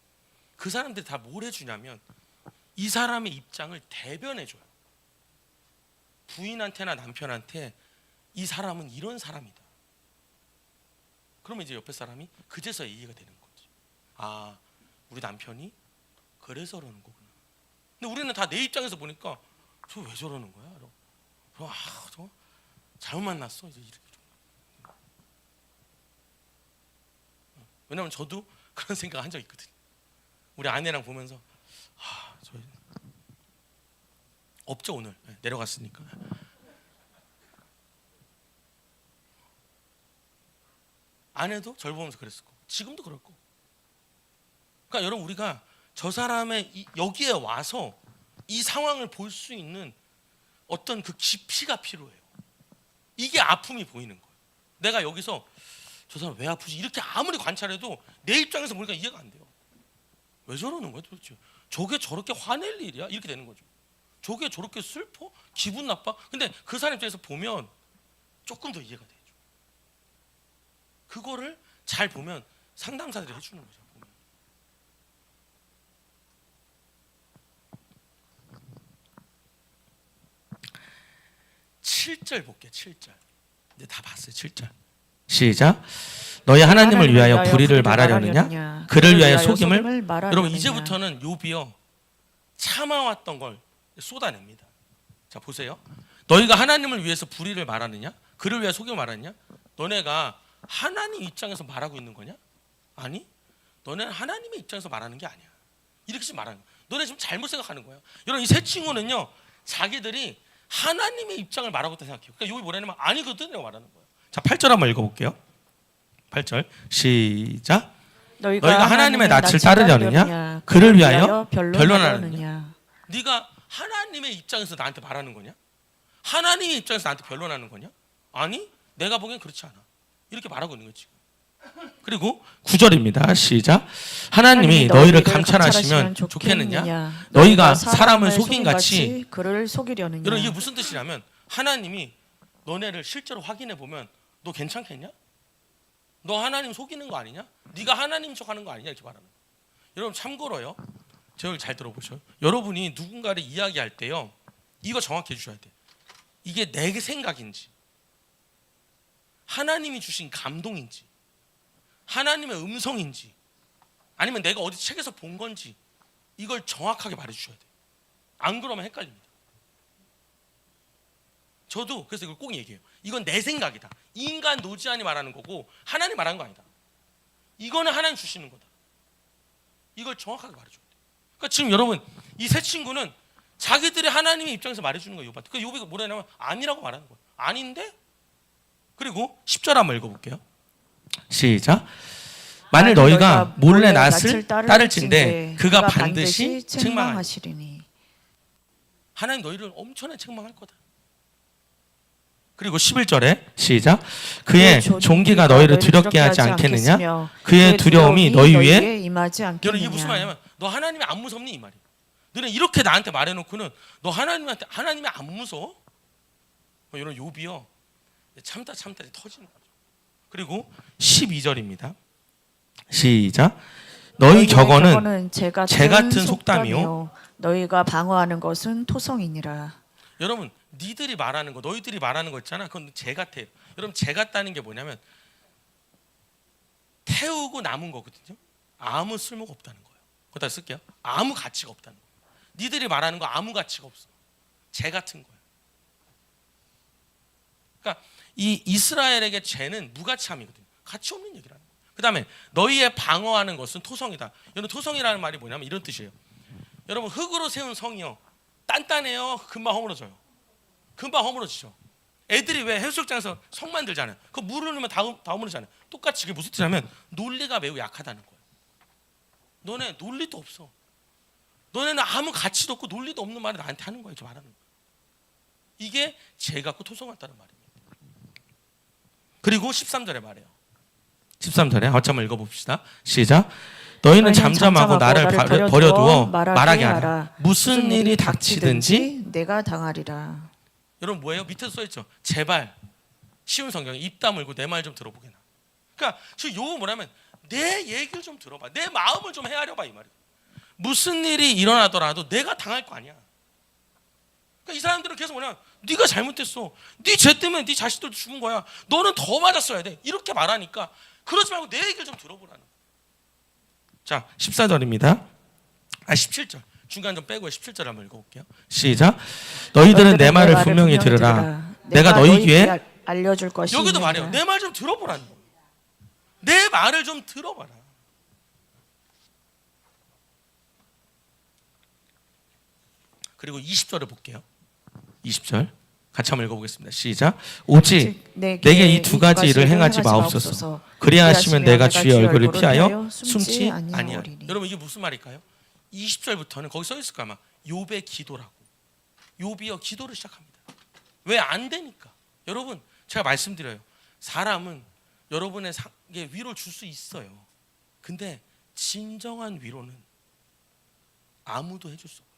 그 사람들이 다 뭘 해주냐면 이 사람의 입장을 대변해줘요. 부인한테나 남편한테 이 사람은 이런 사람이다. 그러면 이제 옆에 사람이 그제서야 이해가 되는 거지. 아, 우리 남편이 그래서 그러는 거구나. 근데 우리는 다 내 입장에서 보니까 저 왜 저러는 거야? 저 잘못 만났어. 이제 이렇게. 왜냐면 저도 그런 생각 한 적 있거든요. 우리 아내랑 보면서 저 없죠 오늘. 내려갔으니까. 아내도 절 보면서 그랬을 거고 지금도 그럴 거고. 그러니까 여러분 우리가 저 사람의 여기에 와서 이 상황을 볼 수 있는 어떤 그 깊이가 필요해요. 이게 아픔이 보이는 거예요. 내가 여기서 저 사람 왜 아프지? 이렇게 아무리 관찰해도 내 입장에서 보니까 이해가 안 돼요. 왜 저러는 거야 도대체? 저게 저렇게 화낼 일이야? 이렇게 되는 거죠. 저게 저렇게 슬퍼? 기분 나빠? 근데 그 사람 입장에서 보면 조금 더 이해가 되죠. 그거를 잘 보면 상담사들이 해주는 거죠. 보면. 7절 볼게요. 7절. 이제 다 봤어요. 7절. 시작. 너희 하나님을 위하여 불의를 말하려느냐? 그를 위하여 속임을 여러분 이제부터는 욥이요 참아왔던 걸 쏟아냅니다. 자 보세요. 너희가 하나님을 위해서 불의를 말하느냐? 그를 위하여 속임을 말하느냐? 너네가 하나님 입장에서 말하고 있는 거냐? 아니, 너네는 하나님의 입장에서 말하는 게 아니야. 이렇게 지금 말하는 거야. 너네 지금 잘못 생각하는 거예요. 여러분 이 세 친구는요 자기들이 하나님의 입장을 말하고 있다 생각해요. 그러니까 욥이 뭐라냐면 아니거든 라고 말하는 거예요. 자 8절 한번 읽어볼게요. 8절 시작. 너희가 하나님의 낯을 따르려느냐? 그를 위하여 변론하느냐? 네가 하나님의 입장에서 나한테 말하는 거냐? 하나님의 입장에서 나한테 변론하는 거냐? 아니, 내가 보기엔 그렇지 않아. 이렇게 말하고 있는 거지. 그리고 9절입니다. 시작. 하나님이 너희를 감찰하시면 좋겠느냐? 너희가 사람을 속인 같이
그를 속이려느냐?
여러분 이게 무슨 뜻이냐면 하나님이 너네를 실제로 확인해 보면 너 괜찮겠냐? 너 하나님 속이는 거 아니냐? 네가 하나님 척하는 거 아니냐? 이렇게 말하는 거예요. 여러분 참고로요. 제 얘기 잘 들어보셔요. 여러분이 누군가를 이야기할 때요. 이거 정확히 해주셔야 돼요. 이게 내 생각인지 하나님이 주신 감동인지 하나님의 음성인지 아니면 내가 어디 책에서 본 건지 이걸 정확하게 말해주셔야 돼요. 안 그러면 헷갈립니다. 저도 그래서 이걸 꼭 얘기해요. 이건 내 생각이다. 인간 노지안이 말하는 거고 하나님 말하는 거 아니다. 이거는 하나님 주시는 거다. 이걸 정확하게 말해줘야 돼요. 그러니까 지금 여러분 이 세 친구는 자기들의 하나님의 입장에서 말해주는 거예요. 욥한테. 그 욥이 뭐라냐면 아니라고 말하는 거예요. 아닌데? 그리고 10절 한번 읽어볼게요. 시작. 만일 너희가 몰래 낫을 따를진대 그가 반드시 책망하시리니. 하나님 너희를 엄청나게 책망할 거다. 그리고 11절에 시작. 그의 종기가 너희를 두렵게 하지 않겠느냐? 그의 두려움이 너희 위에
임하지 않겠느냐?
여러분 이게 무슨 말이냐면 너 하나님이 안 무섭니 이 말이에요. 너는 이렇게 나한테 말해놓고는 너 하나님이 안 무서워? 이런 욥이요 참다 터지는 거죠. 그리고 12절입니다. 시작. 너희 격언은 재 같은 속담이요
너희가 방어하는 것은 토성이니라.
여러분 니들이 말하는 거 너희들이 말하는 거 있잖아. 그건 재 같아요. 여러분 재 같다는 게 뭐냐면 태우고 남은 거거든요. 아무 쓸모가 없다는 거예요. 거기다 쓸게요. 아무 가치가 없다는 거예요. 니들이 말하는 거 아무 가치가 없어. 재 같은 거예요. 그러니까 이 이스라엘에게 죄는 무가치함이거든요. 가치 없는 얘기라는 거예요. 그 다음에 너희의 방어하는 것은 토성이다. 여러분 토성이라는 말이 뭐냐면 이런 뜻이에요. 여러분 흙으로 세운 성이요 단단해요. 금방 허물어져요. 금방 허물어지죠. 애들이 왜 해수욕장에서 성 만들잖아요. 그 물을 넣으면 다 허물어지잖아요. 똑같이 그게 무슨 뜻이냐면 논리가 매우 약하다는 거예요. 너네 논리도 없어. 너네는 아무 가치도 없고 논리도 없는 말을 나한테 하는 거예요. 이렇게 말하는 거예요. 이게 죄 갖고 토성 같다는 말입니다. 그리고 13절에 말해요. 13절에 같이 한번 읽어봅시다. 시작. 너희는 잠잠하고 나를 버려두어 말하게 하라. 무슨 일이 닥치든지
내가 당하리라.
여러분 뭐예요? 밑에 써있죠. 제발 쉬운 성경에 입 다물고 내 말 좀 들어보게나. 그러니까 저 요거 뭐냐면 내 얘기를 좀 들어봐. 내 마음을 좀 헤아려봐 이 말이에요. 무슨 일이 일어나더라도 내가 당할 거 아니야. 그러니까 이 사람들은 계속 뭐냐 네가 잘못했어. 네 죄 때문에 네 자식들도 죽은 거야. 너는 더 맞았어야 돼. 이렇게 말하니까 그러지 말고 내 얘기를 좀 들어보라는 거야. 자 14절입니다. 17절 중간 좀 빼고 17절 한번 읽어볼게요. 시작. 너희들은 내 말을 분명히 들으라. 내가 너희 귀에
알려줄 것이
여기도 말해요. 내 말 좀 들어보라는 거예요. 내 말을 좀 들어봐라. 그리고 20절을 볼게요. 20절 같이 한번 읽어보겠습니다. 시작. 오직 내게 이 두 가지 일을 행하지 마옵소서. 그리하시면 내가 주의 얼굴을 피하여 숨지 아니하리니. 여러분 이게 무슨 말일까요? 20절부터는 거기 써 있을 거야 아마 욥의 기도라고. 욥이요 기도를 시작합니다. 왜 안 되니까. 여러분 제가 말씀드려요. 사람은 여러분에게 위로를 줄 수 있어요. 근데 진정한 위로는 아무도 해줄 수 없어요.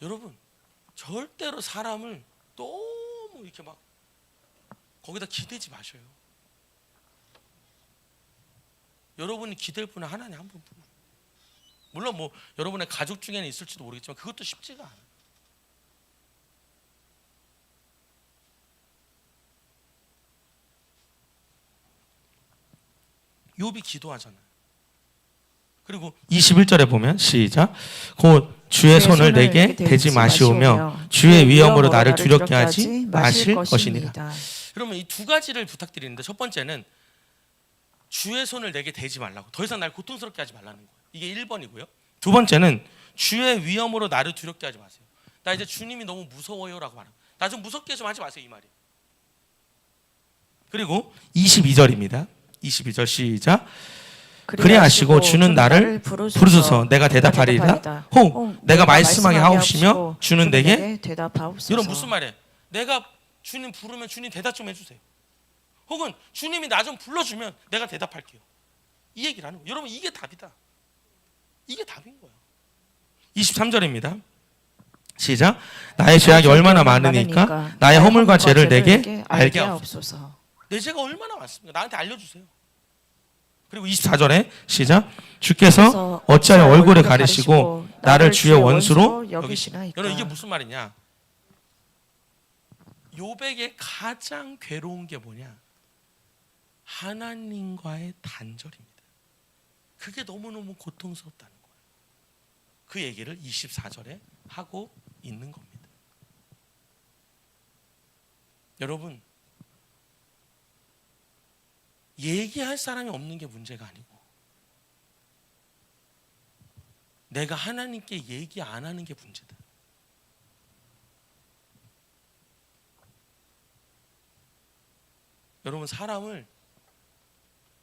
여러분 절대로 사람을 너무 이렇게 막 거기다 기대지 마셔요. 여러분이 기댈 분은 하나님 한 분뿐. 물론 뭐 여러분의 가족 중에는 있을지도 모르겠지만 그것도 쉽지가 않아요. 욥이 기도하잖아요. 그리고 21절에 보면 시작. 곧 주의 손을 내게 대지 마시오며 주의 위엄으로 나를 두렵게 하지 마실 것이니라. 여러분 이 두 가지를 부탁드리는데 첫 번째는 주의 손을 내게 대지 말라고. 더 이상 날 고통스럽게 하지 말라는 거예요. 이게 1번이고요. 두 번째는 주의 위엄으로 나를 두렵게 하지 마세요. 나 이제 주님이 너무 무서워요라고 말합니다. 나 좀 무섭게 좀 하지 마세요 이 말이에요. 그리고 22절입니다. 22절 시작. 그리하시고 주는 나를 부르소서 내가 대답하리라. 혹 내가 말씀하게 하옵시며 주는 내게
대답하옵소서.
이런 무슨 말이에요? 내가 주님 부르면 주님 대답 좀 해주세요. 혹은 주님이 나 좀 불러주면 내가 대답할게요. 이 얘기를 하는 거예요. 여러분 이게 답이다. 이게 답인 거예요. 23절입니다. 시작. 나의 죄악이 얼마나 많으니까 나의 허물과 죄를 내게 알게 하옵소서. 내 죄가 얼마나 많습니까? 나한테 알려주세요. 그리고 24절에 시작. 주께서 어찌하여 얼굴을 가리시고 나를 주의 원수로 여기시나이까. 여러분 이게 무슨 말이냐? 욥에게 가장 괴로운 게 뭐냐? 하나님과의 단절입니다. 그게 너무너무 고통스럽다는 거예요. 그 얘기를 24절에 하고 있는 겁니다. 여러분, 얘기할 사람이 없는 게 문제가 아니고 내가 하나님께 얘기 안 하는 게 문제다. 여러분 사람을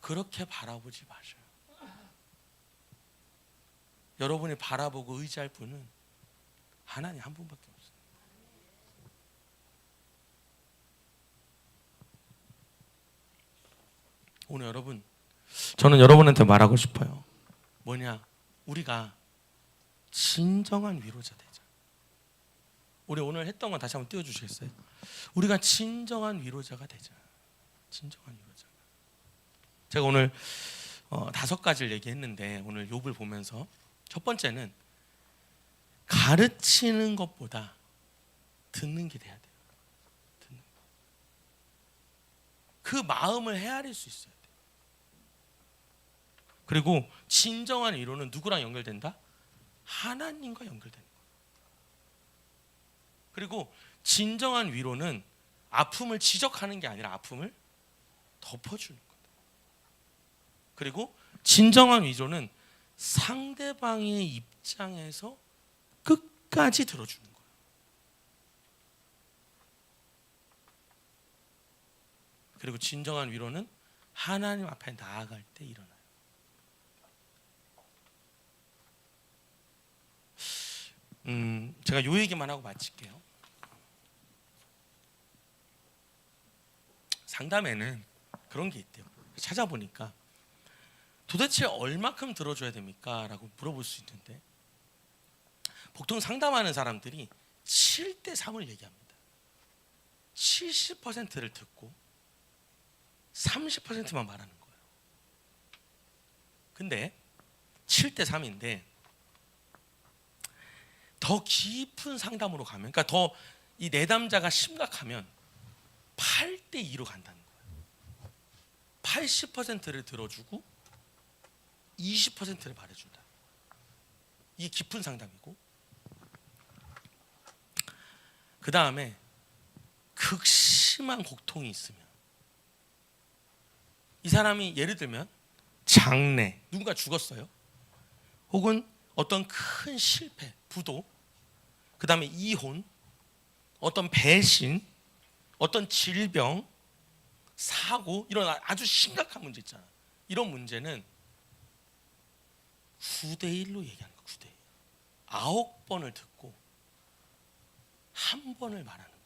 그렇게 바라보지 마셔요. 여러분이 바라보고 의지할 분은 하나님 한 분밖에 없어요. 오늘 여러분, 저는 여러분한테 말하고 싶어요. 뭐냐? 우리가 진정한 위로자 되자. 우리 오늘 했던 건 다시 한번 띄워주시겠어요? 우리가 진정한 위로자가 되자. 진정한 위로자. 제가 오늘 5가지를 얘기했는데 오늘 욥을 보면서 첫 번째는 가르치는 것보다 듣는 게 돼야 돼요. 듣는 거. 그 마음을 헤아릴 수 있어야 돼요. 그리고 진정한 위로는 누구랑 연결된다? 하나님과 연결되는 거예요. 그리고 진정한 위로는 아픔을 지적하는 게 아니라 아픔을 덮어주는 거예요. 그리고 진정한 위로는 상대방의 입장에서 끝까지 들어주는 거예요. 그리고 진정한 위로는 하나님 앞에 나아갈 때 일어나요. 제가 요 얘기만 하고 마칠게요. 상담에는 그런 게 있대요. 찾아보니까 도대체 얼마큼 들어줘야 됩니까? 라고 물어볼 수 있는데 보통 상담하는 사람들이 7대 3을 얘기합니다. 70%를 듣고 30%만 말하는 거예요. 근데 7대 3인데 더 깊은 상담으로 가면, 그러니까 더 이 내담자가 심각하면 8대 2로 간다는 거예요. 80%를 들어주고 20%를 말해준다. 이게 깊은 상담이고, 그 다음에 극심한 고통이 있으면 이 사람이 예를 들면 장래, 누군가 죽었어요. 혹은 어떤 큰 실패, 부도, 그 다음에 이혼, 어떤 배신, 어떤 질병, 사고, 이런 아주 심각한 문제 있잖아. 이런 문제는 9대1로 얘기하는 거야. 9대1. 9번을 듣고 1번을 말하는 거예요.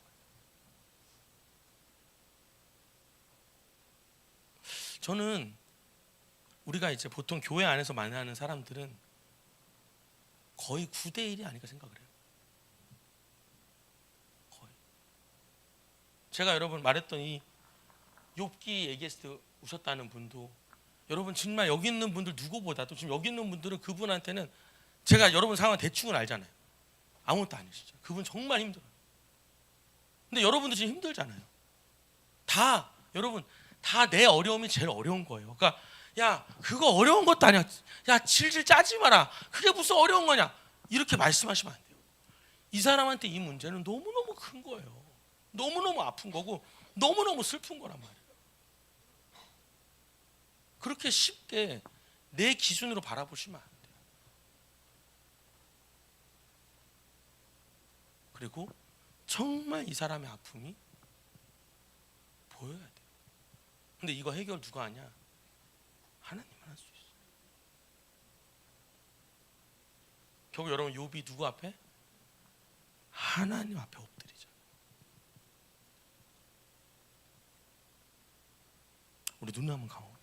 저는 우리가 이제 보통 교회 안에서 만나는 사람들은 거의 9대1이 아닐까 생각을 해요. 거의. 제가 여러분 말했던 이 욥기 얘기했을 때 우셨다는 분도, 여러분 정말 여기 있는 분들 누구보다도 지금 여기 있는 분들은 그분한테는, 제가 여러분 상황 대충은 알잖아요. 아무것도 아니시죠. 그분 정말 힘들어요. 근데 여러분도 지금 힘들잖아요. 다 여러분 다 내 어려움이 제일 어려운 거예요. 그러니까 야 그거 어려운 것도 아니야. 야 질질 짜지 마라. 그게 무슨 어려운 거냐. 이렇게 말씀하시면 안 돼요. 이 사람한테 이 문제는 너무너무 큰 거예요. 너무너무 아픈 거고 너무너무 슬픈 거란 말이에요. 그렇게 쉽게 내 기준으로 바라보시면 안 돼요. 그리고 정말 이 사람의 아픔이 보여야 돼요. 근데 이거 해결 누가 하냐? 하나님만 할 수 있어요. 결국 여러분 욥이 누구 앞에? 하나님 앞에 엎드리죠. 우리 눈 한번 감아.